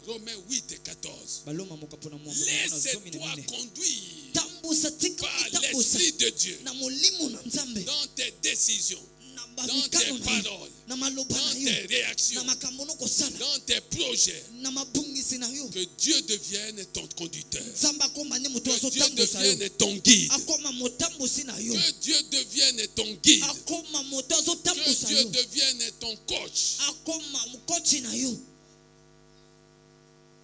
Speaker 2: Romains 8 et 14.
Speaker 3: Baloma mokapo na mwa
Speaker 2: Laisse-toi conduire
Speaker 3: tambusa tika
Speaker 2: par
Speaker 3: tambusa
Speaker 2: l'Esprit de Dieu
Speaker 3: na molimo na Nzambe,
Speaker 2: dans tes décisions,
Speaker 3: na
Speaker 2: dans tes
Speaker 3: babikano na yo,
Speaker 2: paroles,
Speaker 3: na maloba
Speaker 2: dans
Speaker 3: na
Speaker 2: tes
Speaker 3: yo,
Speaker 2: réactions,
Speaker 3: na makambo no kosala,
Speaker 2: dans tes projets.
Speaker 3: na mabungisi na yo.
Speaker 2: Que Dieu devienne ton conducteur.
Speaker 3: Nzambe akoma nde moto
Speaker 2: Que Dieu
Speaker 3: azotambusa yo,
Speaker 2: devienne ton guide.
Speaker 3: akoma motambusi na yo,
Speaker 2: Que Dieu devienne ton guide.
Speaker 3: akoma moto
Speaker 2: Que
Speaker 3: azotambusa
Speaker 2: Dieu
Speaker 3: yo,
Speaker 2: devienne ton coach.
Speaker 3: akoma mokochi na yo.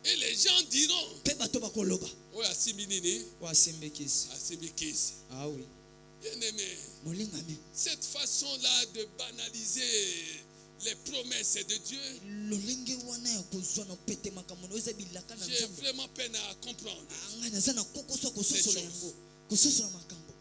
Speaker 2: Et les gens diront,
Speaker 3: Mpe bato bakoloba
Speaker 2: oh, Asiminini,
Speaker 3: wasimbekisi.
Speaker 2: Asimikisi.
Speaker 3: Ah oui,
Speaker 2: Bien-aimé,
Speaker 3: molingami,
Speaker 2: cette façon-là de banaliser les promesses de Dieu,
Speaker 3: lolenge wana ya kozwa na pete makambo na yo eza bilaka na
Speaker 2: j'ai
Speaker 3: Nzambe.
Speaker 2: vraiment peine à comprendre.
Speaker 3: Ngai naza na kokoso ya kososola yango, kososola makambo.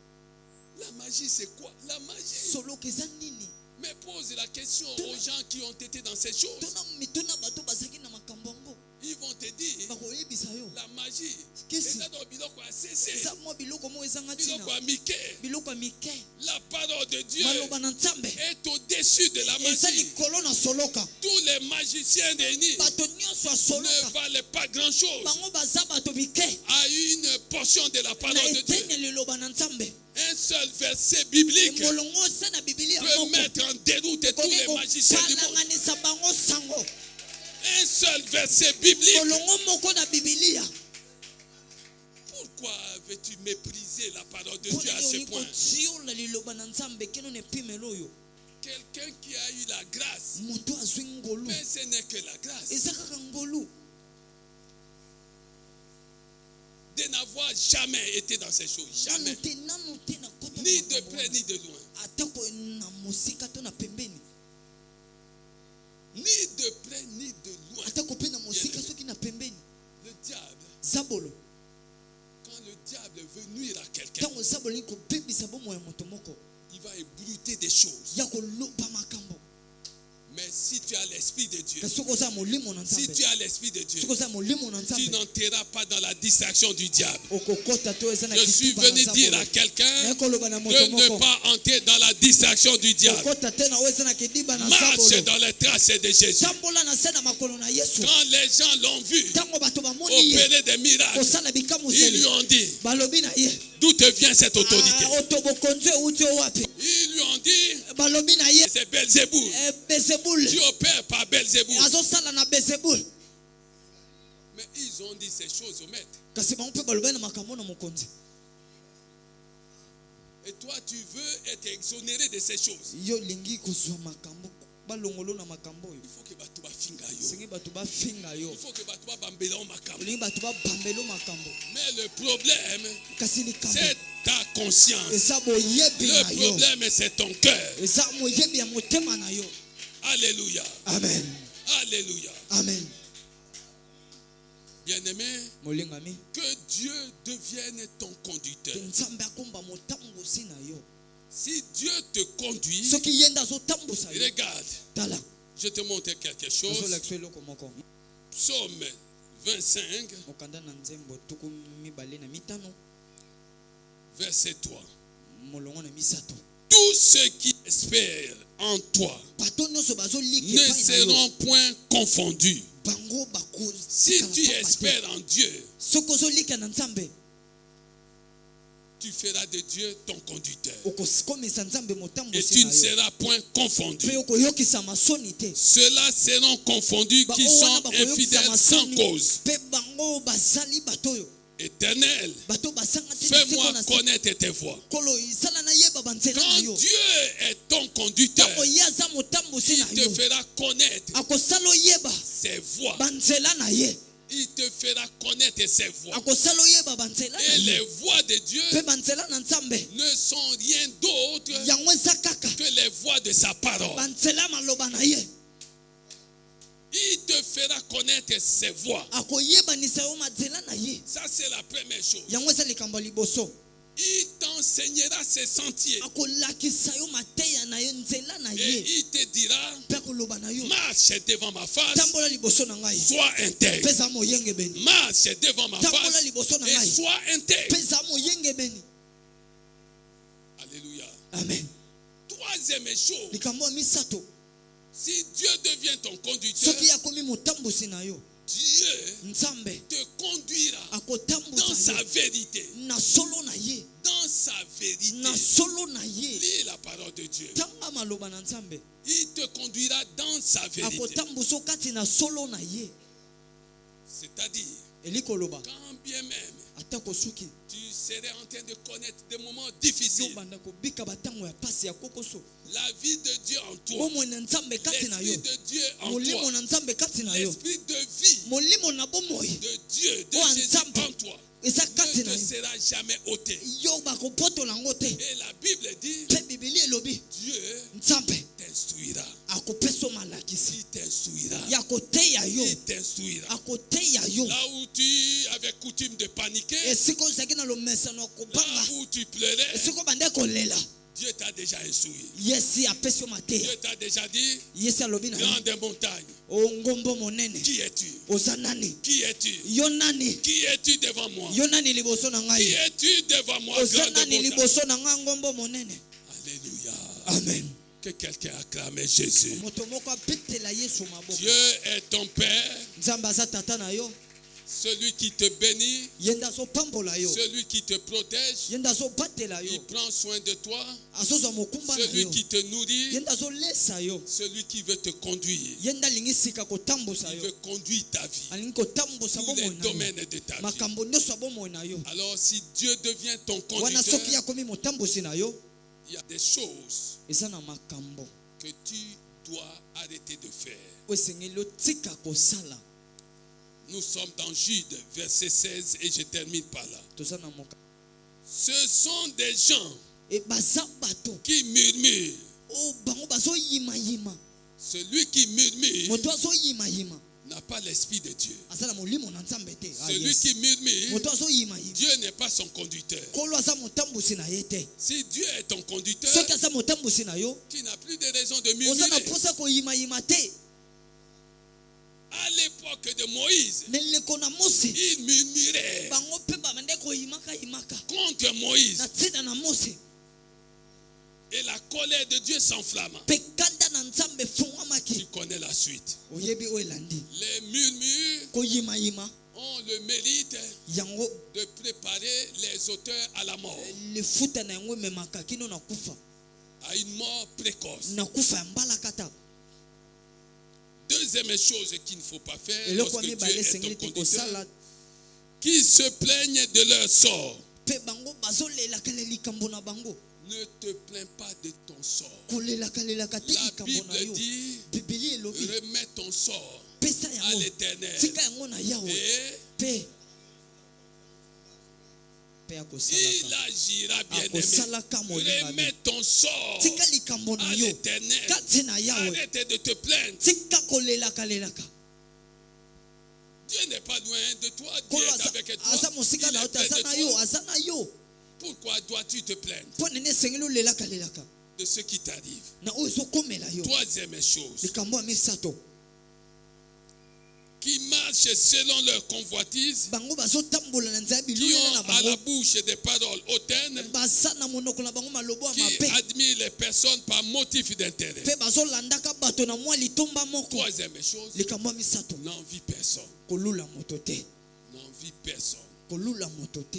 Speaker 2: La magie, c'est quoi? La magie.
Speaker 3: Solo eza nini?
Speaker 2: Mais pose la question aux gens qui ont été dans ces choses.
Speaker 3: Tona mituna bato bazaki na makambo yango,
Speaker 2: Ils vont te dire,
Speaker 3: bakoyebisa yo
Speaker 2: la magie,
Speaker 3: Kesi.
Speaker 2: eza dans biloko ya sese,
Speaker 3: eza mwa biloko moko ezanga ntina,
Speaker 2: biloko ya mike.
Speaker 3: biloko ya mike.
Speaker 2: La parole de Dieu
Speaker 3: Maloba na Nzambe
Speaker 2: est au-dessus de la
Speaker 3: eza
Speaker 2: magie.
Speaker 3: likolo na soloka.
Speaker 2: Tous les magiciens réunis
Speaker 3: Bato nyonso ya
Speaker 2: ne
Speaker 3: soloka
Speaker 2: valent pas grand-chose
Speaker 3: bango baza bato mike
Speaker 2: à une portion de la
Speaker 3: na
Speaker 2: parole de Dieu.
Speaker 3: eteni liloba na Nzambe.
Speaker 2: Un seul verset biblique
Speaker 3: Molongo eza na Biblia
Speaker 2: peut
Speaker 3: moko
Speaker 2: mettre en déroute tous les magiciens du monde.
Speaker 3: kokalanganisa bango sango.
Speaker 2: Un seul verset biblique.
Speaker 3: Molongo moko na Biblia.
Speaker 2: Pourquoi veux-tu mépriser la parole de Dieu à ce point?
Speaker 3: kotionla liloba na Nzambe kino ne pimelo yo.
Speaker 2: Quelqu'un qui a eu la grâce,
Speaker 3: Moto azwi ngolu
Speaker 2: mais ce n'est que la grâce
Speaker 3: eza kaka ngolu
Speaker 2: de n'avoir jamais été dans ces choses. Jamais.
Speaker 3: nano te na kota
Speaker 2: Ni de près ni de loin.
Speaker 3: atako na mosika to na pembeni.
Speaker 2: Ni de près ni de Le diable,
Speaker 3: Zabolo.
Speaker 2: quand le diable veut nuire à quelqu'un, il va ébruiter des choses. Mais si tu as l'Esprit de Dieu, si tu as l'Esprit de Dieu, tu n'entreras pas dans la distraction du diable. Je suis venu dire à quelqu'un de ne pas entrer dans la distraction du diable. Marche dans les traces de Jésus. Quand les gens l'ont vu opérer des miracles, ils lui ont dit, d'où te vient cette autorité? Ils lui ont dit, c'est Belzéboul. Tu opères par Belzéboul. Mais ils ont dit ces choses au maître. Et toi, tu veux être exonéré de ces choses. Il faut que Batuba finga yo. Il faut que Batuba bambela o makambo. Mais le problème, c'est ta conscience. Le problème, c'est ton cœur. Alléluia.
Speaker 3: Amen.
Speaker 2: Alléluia.
Speaker 3: Amen.
Speaker 2: Bien-aimé, que Dieu devienne ton conducteur. Si Dieu te conduit, regarde, je te montre quelque chose. Psaume 25, verset 3. Tous ceux qui espèrent en toi ne seront point confondus. Si tu espères en Dieu, tu feras de Dieu ton conducteur. Et tu ne seras point confondu. Ceux-là seront confondus qui sont infidèles sans cause. Éternel, fais-moi connaître tes voies. Quand Dieu est ton conducteur, il te fera connaître ses voies. Il te fera connaître ses voies. Et les voies de Dieu ne sont rien d'autre que les voies de sa parole. Il te fera connaître ses voies. Ça, c'est la première chose. Il t'enseignera ses sentiers. Et il te dira, marche devant ma face, sois intègre. Marche devant ma face et sois intègre. Alléluia.
Speaker 3: Amen.
Speaker 2: Troisième chose, si Dieu devient ton conducteur, Dieu te conduira dans sa vérité. Dans sa vérité. Lis la parole de Dieu. Il te conduira dans sa vérité. C'est-à-dire, quand bien même tu serais en train de connaître des moments difficiles, la vie de Dieu en toi, l'esprit de Dieu en toi, l'esprit de vie de Dieu, de Jésus en toi, ne te sera jamais ôté. Et la Bible dit, Dieu t'instruira. Il t'instruira. Il t'instruira. Là où tu avais coutume de paniquer, là où tu pleurais, Dieu t'a déjà instruit. Dieu t'a déjà dit, grande montagne, qui es-tu? Qui es-tu? Qui es-tu devant moi? Qui es-tu devant moi, grande montagne? Alléluia.
Speaker 3: Amen.
Speaker 2: Que quelqu'un acclame Jésus. Dieu est ton Père. Celui qui te bénit, celui qui te protège, il prend soin de toi, celui qui te nourrit, celui qui veut te conduire, il veut conduire ta vie, tous les domaines de ta vie. Alors si Dieu devient ton conducteur, il y a des choses que tu dois arrêter de faire. Nous sommes dans Jude, verset 16, et je termine par là. Ce sont des gens qui murmurent. Celui qui murmure n'a pas l'esprit de Dieu.
Speaker 3: Asala molimo na nzambe te.
Speaker 2: Celui qui murmure,
Speaker 3: Moto azo yima yima.
Speaker 2: Dieu n'est pas son conducteur.
Speaker 3: Kolo asa motambusi na yete.
Speaker 2: Si Dieu est ton conducteur,
Speaker 3: Soki asa motambusi na yo,
Speaker 2: tu n'as plus de raison de
Speaker 3: oza na
Speaker 2: murmurer.
Speaker 3: posa ko yima yima te.
Speaker 2: À l'époque de Moïse,
Speaker 3: Neleko na Mose.
Speaker 2: il murmurait
Speaker 3: Bango pe ba mande ko yimaka yimaka.
Speaker 2: contre Moïse.
Speaker 3: Na tsina na Mose.
Speaker 2: Et la colère de Dieu s'enflamma.
Speaker 3: Pe kanda na nzambe fungwamaki.
Speaker 2: Tu connais la suite.
Speaker 3: Oyebi o elandi.
Speaker 2: Les murmures
Speaker 3: Ko yima yima.
Speaker 2: ont le mérite
Speaker 3: Yango
Speaker 2: de préparer les auteurs à la mort,
Speaker 3: le futa na yango memaka kino na kufa.
Speaker 2: à une mort précoce.
Speaker 3: Na kufa mbala kata.
Speaker 2: Deuxième chose qu'il ne faut pas faire
Speaker 3: Eloko
Speaker 2: lorsque
Speaker 3: mi
Speaker 2: Dieu
Speaker 3: bale
Speaker 2: est ton
Speaker 3: sengeli ti
Speaker 2: conducteur,
Speaker 3: kosala.
Speaker 2: qui se plaignent de leur sort.
Speaker 3: Pe bango bazolela kala likambo na bango.
Speaker 2: Ne te plains pas de ton sort.
Speaker 3: Kolela kala kate
Speaker 2: La
Speaker 3: likambo na
Speaker 2: Bible
Speaker 3: yo.
Speaker 2: dit,
Speaker 3: Bibeli elobi.
Speaker 2: remets ton sort
Speaker 3: Pesa
Speaker 2: à
Speaker 3: yango.
Speaker 2: l'Éternel.
Speaker 3: Tika yango na Yahweh.
Speaker 2: Et
Speaker 3: Pe
Speaker 2: il
Speaker 3: akosalaka.
Speaker 2: agira bien
Speaker 3: Akosalaka
Speaker 2: aimé.
Speaker 3: molima
Speaker 2: Remets ton sort
Speaker 3: Tika likambo na
Speaker 2: à
Speaker 3: yo.
Speaker 2: l'Éternel.
Speaker 3: Kati na Yahweh.
Speaker 2: Arrête de te plaindre.
Speaker 3: Tika kolela kalelaka.
Speaker 2: Dieu n'est pas loin de toi. Dieu
Speaker 3: Kolo
Speaker 2: est avec toi.
Speaker 3: asa mosika
Speaker 2: Il
Speaker 3: na
Speaker 2: est
Speaker 3: yo
Speaker 2: près de
Speaker 3: azana yo,
Speaker 2: toi.
Speaker 3: azana yo.
Speaker 2: Pourquoi dois-tu te plaindre
Speaker 3: Po nene sengeli olela kalelaka.
Speaker 2: de ce qui t'arrive?
Speaker 3: Na oyo ezokomela yo.
Speaker 2: Troisième chose,
Speaker 3: Likambo ya misato.
Speaker 2: qui marchent selon leur convoitise,
Speaker 3: Bango bazotambola na nzela
Speaker 2: qui
Speaker 3: bilulele na
Speaker 2: ont à la
Speaker 3: bango.
Speaker 2: bouche des paroles hautaines,
Speaker 3: Baza na monoko na bango malobo ya
Speaker 2: qui
Speaker 3: mabe.
Speaker 2: admirent les personnes par motif d'intérêt.
Speaker 3: Pe bazolandaka bato na mwa litomba moko.
Speaker 2: Troisième chose,
Speaker 3: Likambo ya misato.
Speaker 2: n'envie personne.
Speaker 3: Kolula moto te.
Speaker 2: N'envie personne.
Speaker 3: Kolula moto te.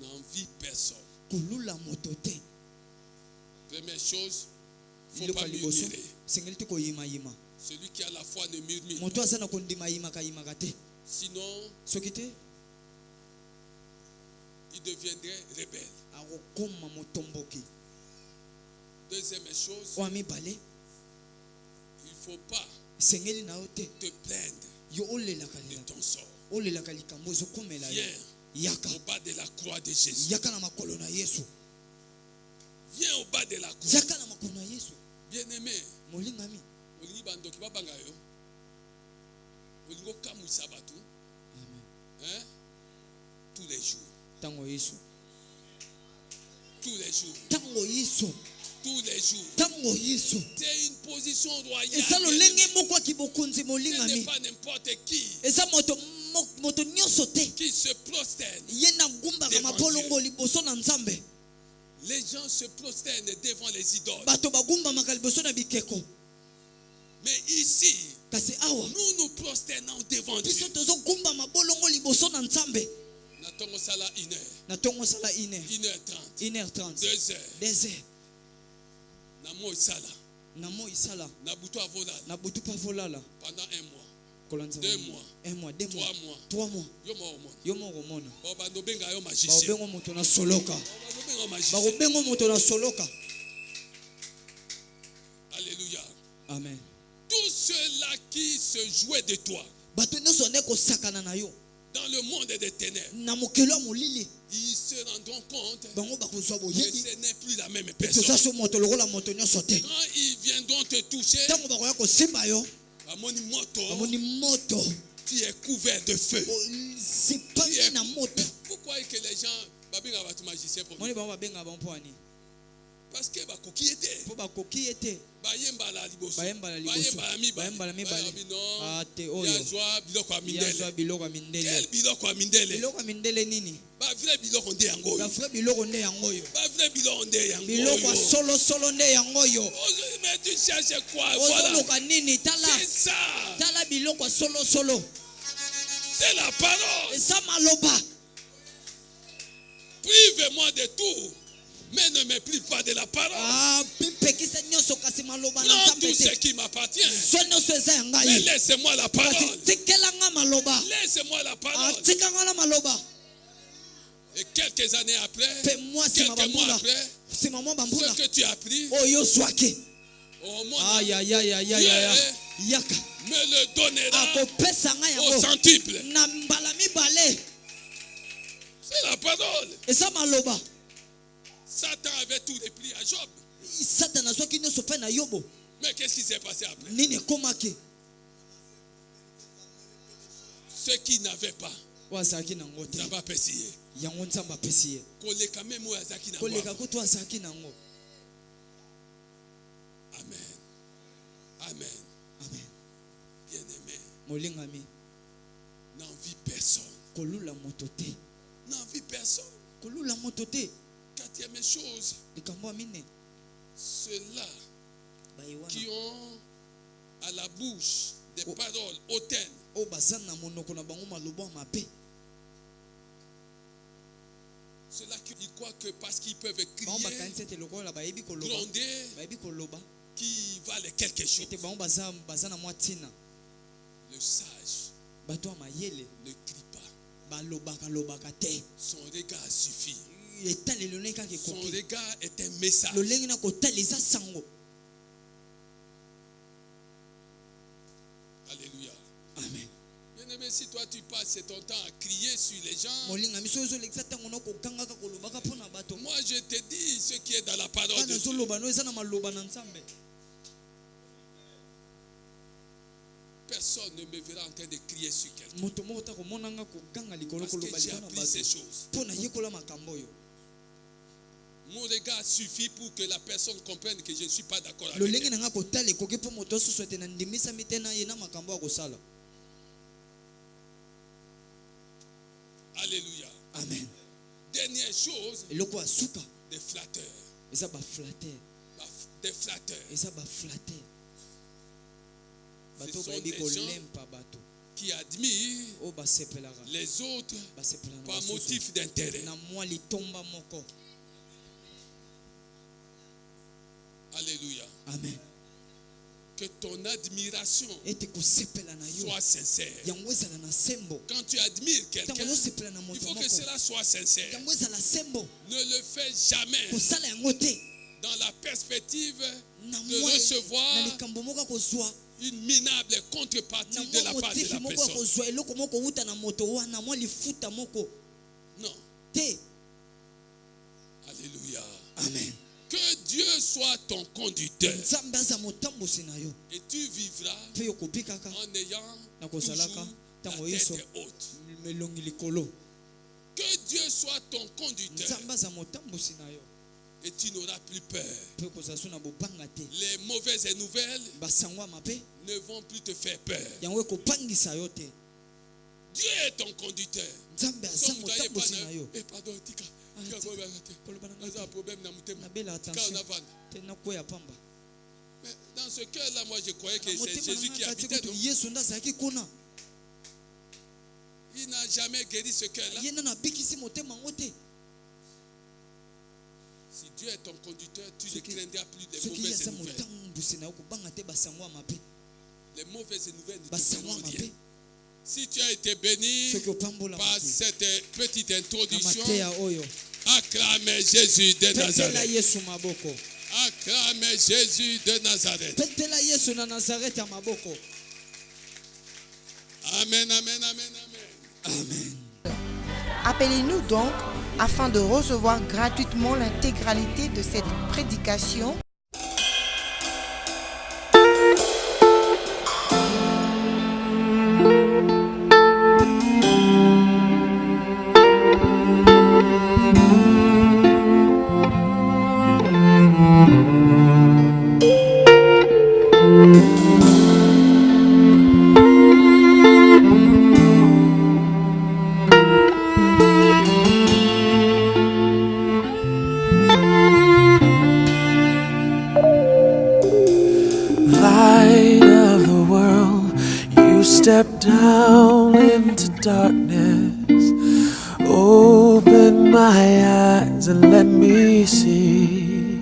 Speaker 2: N'envie personne.
Speaker 3: Kolula moto te.
Speaker 2: Première chose, il ne faut
Speaker 3: Biloko
Speaker 2: pas
Speaker 3: ya liboso
Speaker 2: murmurer.
Speaker 3: sengeli te koyima yima.
Speaker 2: Celui qui a la foi ne murmure
Speaker 3: Moto
Speaker 2: pas.
Speaker 3: aza na kondima yimaka yimaka te.
Speaker 2: Sinon,
Speaker 3: Soki te
Speaker 2: il deviendrait rebelle.
Speaker 3: akokoma motomboki.
Speaker 2: Deuxième chose,
Speaker 3: Oyo ya mibale
Speaker 2: il ne faut pas
Speaker 3: sengeli na yo te.
Speaker 2: te plaindre
Speaker 3: Yo olelaka
Speaker 2: de
Speaker 3: lelaka.
Speaker 2: ton sort.
Speaker 3: Olelaka likambo ezokomela yo.
Speaker 2: Viens
Speaker 3: Yaka.
Speaker 2: au bas de la croix de Jésus.
Speaker 3: Yaka na makolo na Yesu.
Speaker 2: Viens au bas de la croix.
Speaker 3: Yaka na makolo na Yesu.
Speaker 2: Bien-aimé,
Speaker 3: Molingami.
Speaker 2: olingi bandoki babanga yo. Olingo kamwisa bato. Hein? Tous les jours.
Speaker 3: Tango Yesu.
Speaker 2: Tous les jours.
Speaker 3: Tango Yesu.
Speaker 2: Tous les jours.
Speaker 3: Tango Yesu.
Speaker 2: C'est une position royale.
Speaker 3: Eza lolenge
Speaker 2: bien-aimé.
Speaker 3: moko ya kibokonzi
Speaker 2: Ce n'est
Speaker 3: molingami.
Speaker 2: pas n'importe qui
Speaker 3: Eza moto nyonso te.
Speaker 2: qui se prosterne.
Speaker 3: Ye na gumbaka mapolongo liboso na Nzambe.
Speaker 2: Les gens se prosternent devant les idoles.
Speaker 3: Bato bagumbamaka liboso na bikeko.
Speaker 2: Mais ici,
Speaker 3: Kasi awa
Speaker 2: nous nous prosternons devant Dieu.
Speaker 3: biso tozogumba mabolongo liboso na Nzambe.
Speaker 2: Natongo sala 1 heure,
Speaker 3: Na tongo sala 1h,
Speaker 2: 1h30,
Speaker 3: 1h30,
Speaker 2: 2 heures.
Speaker 3: 2 heures.
Speaker 2: Na mo sala,
Speaker 3: Na mo isala
Speaker 2: na butu avola
Speaker 3: na butu pa volala.
Speaker 2: pendant 1 mois,
Speaker 3: Kolanza
Speaker 2: 2 mois,
Speaker 3: 1 mois, 2 mois,
Speaker 2: 3 mois.
Speaker 3: 3 mois.
Speaker 2: Yo mo omona.
Speaker 3: Yo moko mona.
Speaker 2: Ba bando benga yo magicien.
Speaker 3: Baobengo moto na soloka.
Speaker 2: Ba benga yo magicien.
Speaker 3: Baobengo moto na soloka.
Speaker 2: Alléluia.
Speaker 3: Amen.
Speaker 2: Tous ceux-là qui se jouaient de toi
Speaker 3: Bato nyonso ne kosakana na yo.
Speaker 2: dans le monde des ténèbres,
Speaker 3: Na mokelo ya molili.
Speaker 2: ils se rendront compte
Speaker 3: Bango bakozwa
Speaker 2: que
Speaker 3: boyebi.
Speaker 2: ce n'est plus la même
Speaker 3: Toza
Speaker 2: personne.
Speaker 3: so moto lokola moto nyonso te.
Speaker 2: Quand ils viendront te toucher,
Speaker 3: Tango bakoya kosimba yo.
Speaker 2: amoni moto,
Speaker 3: Amoni moto.
Speaker 2: tu es couvert de feu.
Speaker 3: Sipami na moto.
Speaker 2: Pourquoi que les gens babenga batu magicien pour
Speaker 3: Moni
Speaker 2: nous?
Speaker 3: bango babenga bango ani.
Speaker 2: Parce que bakoki ete
Speaker 3: Po bakoki ete.
Speaker 2: bayemba la liboso,
Speaker 3: Bayemba la liboso.
Speaker 2: bayemba la mibale,
Speaker 3: Bayemba la mibale.
Speaker 2: bayebi non,
Speaker 3: Ah, te oyo.
Speaker 2: yazwa biloko ya
Speaker 3: Yazwa
Speaker 2: mindele.
Speaker 3: biloko ya mindele.
Speaker 2: Quel biloko ya mindele?
Speaker 3: Biloko ya mindele nini?
Speaker 2: Ba vrai biloko nde yango oyo.
Speaker 3: Bafre biloko nde yango oyo.
Speaker 2: Ba vrai biloko nde yango
Speaker 3: Biloko ya
Speaker 2: oyo.
Speaker 3: solo solo nde yango oyo.
Speaker 2: Aujourd'hui, mais tu cherches quoi? Voilà.
Speaker 3: Ozoluka nini? Tala.
Speaker 2: C'est ça.
Speaker 3: Tala biloko ya solo solo.
Speaker 2: C'est la parole.
Speaker 3: Eza maloba.
Speaker 2: Prive-moi de tout, mais ne me prive pas de la parole.
Speaker 3: Ah, pipekisa nyonso kasi maloba na
Speaker 2: Prends
Speaker 3: Nzambe
Speaker 2: tout ce
Speaker 3: te.
Speaker 2: qui m'appartient,
Speaker 3: So nyonso eza ya
Speaker 2: mais
Speaker 3: ngai.
Speaker 2: laisse-moi la parole.
Speaker 3: Kasi tikelanga maloba.
Speaker 2: Laisse-moi la
Speaker 3: Ah,
Speaker 2: parole.
Speaker 3: tikanga na maloba.
Speaker 2: Et quelques années après,
Speaker 3: Pe moi sima
Speaker 2: quelques mois
Speaker 3: bambula.
Speaker 2: après,
Speaker 3: Sima mwa bambula.
Speaker 2: ce que tu as appris,
Speaker 3: Oyo zwaki.
Speaker 2: au monde,
Speaker 3: Aïe aïe aïe aïe aïe aïe. Yaka.
Speaker 2: me le donnera
Speaker 3: Akopesa nga
Speaker 2: au
Speaker 3: yango.
Speaker 2: centuple.
Speaker 3: Na mbala mibale.
Speaker 2: C'est la parole.
Speaker 3: Eza maloba.
Speaker 2: Satan avait tout repris à Job.
Speaker 3: Satana azwaki nyonso mpe na Yobo.
Speaker 2: Mais qu'est-ce qui s'est passé après?
Speaker 3: Nini ekomaki?
Speaker 2: Ceux qui n'avaient pas,
Speaker 3: wazaki nango te
Speaker 2: ça va pécier.
Speaker 3: yango nzambe apesi ye
Speaker 2: Koleka même ou azaki na
Speaker 3: koleka kutu azaki nango.
Speaker 2: Amen. Amen.
Speaker 3: Amen.
Speaker 2: Bien-aimé,
Speaker 3: molingami
Speaker 2: n'envie personne.
Speaker 3: kolula moto te
Speaker 2: N'envie personne.
Speaker 3: kolula moto te.
Speaker 2: Quatrième chose,
Speaker 3: likambo ya mine
Speaker 2: ceux-là
Speaker 3: bayewana
Speaker 2: qui ont à la bouche des paroles hautaines,
Speaker 3: oyo baza na monoko na bango maloba ya mabe.
Speaker 2: ceux-là qui croient que parce qu'ils peuvent
Speaker 3: bango
Speaker 2: crier,
Speaker 3: bakanisi ete lokola bayebi koloba
Speaker 2: gronder,
Speaker 3: bayebi koloba
Speaker 2: qui valent quelque chose.
Speaker 3: ete bango baza na mwa ntina.
Speaker 2: Le sage
Speaker 3: bato ya mayele
Speaker 2: ne crie pas.
Speaker 3: balobaka te.
Speaker 2: Son regard suffit.
Speaker 3: etalelo ne kaka
Speaker 2: Son
Speaker 3: ekoki
Speaker 2: regard est un message.
Speaker 3: lolenge na kotala eza sango.
Speaker 2: Alléluia.
Speaker 3: Amen.
Speaker 2: Bien-aimé, si toi tu passes ton temps à crier sur les gens,
Speaker 3: molingami soki ozolekisa ntango na kokangaka kolobaka mpo na bato
Speaker 2: moi je te dis ce qui est dans la parole
Speaker 3: wana
Speaker 2: de Dieu.
Speaker 3: ezoloba no eza na maloba na nzambe.
Speaker 2: Personne ne me verra en train de crier sur quelqu'un.
Speaker 3: moto moko ta komonanga kokanga likolo
Speaker 2: Parce que
Speaker 3: koloba
Speaker 2: j'ai
Speaker 3: likolo na
Speaker 2: appris ces
Speaker 3: bato
Speaker 2: choses.
Speaker 3: mpo na yekola makambo oyo.
Speaker 2: Mon regard suffit pour que la personne comprenne que je ne suis pas d'accord avec
Speaker 3: lolenge
Speaker 2: elle.
Speaker 3: na nga kotala ekoki mpo moto osusu ete nandimisami te na ye na makambo ya kosala.
Speaker 2: Alléluia.
Speaker 3: Amen.
Speaker 2: Dernière chose,
Speaker 3: eloko ya suka
Speaker 2: des flatteurs.
Speaker 3: eza baflater
Speaker 2: Des flatteurs
Speaker 3: eza baflater bato
Speaker 2: Ce sont
Speaker 3: bayebi
Speaker 2: des gens
Speaker 3: kolempa bato
Speaker 2: qui admirent
Speaker 3: oyo basepelaka
Speaker 2: les autres
Speaker 3: basepela na
Speaker 2: par
Speaker 3: basusu
Speaker 2: motif d'intérêt.
Speaker 3: na mwa litomba moko.
Speaker 2: Alléluia.
Speaker 3: Amen.
Speaker 2: Que ton admiration
Speaker 3: ete kosepela na yo
Speaker 2: soit sincère.
Speaker 3: yango ezala na sembo.
Speaker 2: Quand tu admires
Speaker 3: ntango
Speaker 2: quelqu'un,
Speaker 3: yosepela na
Speaker 2: il
Speaker 3: moto
Speaker 2: faut que
Speaker 3: moko
Speaker 2: cela soit sincère.
Speaker 3: yango ezala sembo.
Speaker 2: Ne le fais jamais
Speaker 3: kosala yango te
Speaker 2: dans la perspective
Speaker 3: na
Speaker 2: de
Speaker 3: mwa na
Speaker 2: recevoir
Speaker 3: likambo moko kozwa
Speaker 2: une minable contrepartie
Speaker 3: na
Speaker 2: de
Speaker 3: mwa
Speaker 2: la part de
Speaker 3: motifi
Speaker 2: la
Speaker 3: moko ya
Speaker 2: personne.
Speaker 3: kozwa eloko moko wuta na moto wana mwa lifuta moko
Speaker 2: Non.
Speaker 3: te.
Speaker 2: Alléluia.
Speaker 3: Amen.
Speaker 2: Que Dieu soit ton conducteur.
Speaker 3: nzambe aza motambusi na yo
Speaker 2: Et tu vivras
Speaker 3: mpe yokobi kaka
Speaker 2: en ayant
Speaker 3: na
Speaker 2: toujours
Speaker 3: kozalaka
Speaker 2: la
Speaker 3: ntango yeso
Speaker 2: tête haute.
Speaker 3: melongi likolo.
Speaker 2: Que Dieu soit ton conducteur.
Speaker 3: nzambe aza motambusi na yo
Speaker 2: Et tu n'auras plus peur.
Speaker 3: mpe kozala so na bobanga te.
Speaker 2: Les mauvaises nouvelles
Speaker 3: basango ya mabe
Speaker 2: ne vont plus te faire peur.
Speaker 3: yango ekopangisa yo te.
Speaker 2: Dieu est ton conducteur.
Speaker 3: nzambe aza
Speaker 2: Soki toye
Speaker 3: motambusi
Speaker 2: pana,
Speaker 3: na yo.
Speaker 2: pardon, tika. Tika
Speaker 3: tika.
Speaker 2: koloba te.
Speaker 3: Koloba na
Speaker 2: Naza
Speaker 3: ngai te.
Speaker 2: problème na motema.
Speaker 3: nabela
Speaker 2: Tika
Speaker 3: attention
Speaker 2: onavanda.
Speaker 3: te nakwea pamba.
Speaker 2: Mais dans ce cœur-là, moi je croyais que
Speaker 3: Na
Speaker 2: c'est
Speaker 3: motema
Speaker 2: Jésus
Speaker 3: na
Speaker 2: qui
Speaker 3: ngai kati
Speaker 2: habitait.
Speaker 3: kutu
Speaker 2: Non?
Speaker 3: yesu nde azalaki kuna
Speaker 2: Il n'a jamais guéri ce cœur-là.
Speaker 3: ye nde nabikisi motema yango te.
Speaker 2: Si Dieu est ton conducteur, tu ne
Speaker 3: Soki-
Speaker 2: craindras plus les
Speaker 3: soki ye
Speaker 2: mauvaises
Speaker 3: aza
Speaker 2: nouvelles.
Speaker 3: motambusi na yo kobanga te basango ya mabe.
Speaker 2: Les mauvaises nouvelles ne te
Speaker 3: basango ya
Speaker 2: feront
Speaker 3: mabe
Speaker 2: rien. Si tu as été béni
Speaker 3: soki opambola
Speaker 2: par cette petite
Speaker 3: na
Speaker 2: introduction,
Speaker 3: mateya oyo
Speaker 2: acclame Jésus de
Speaker 3: petela
Speaker 2: Nazareth.
Speaker 3: yesu maboko
Speaker 2: Acclame Jésus de Nazareth.
Speaker 3: petela yesu na nazareth ya maboko.
Speaker 2: Amen, amen, amen, amen.
Speaker 4: Appelez-nous donc afin de recevoir gratuitement l'intégralité de cette prédication.
Speaker 1: Light of the world, you step down into darkness. Open my eyes and let me see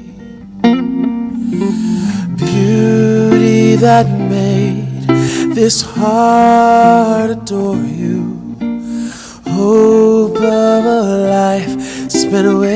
Speaker 1: beauty that made this heart adore you. Hope of a life spent away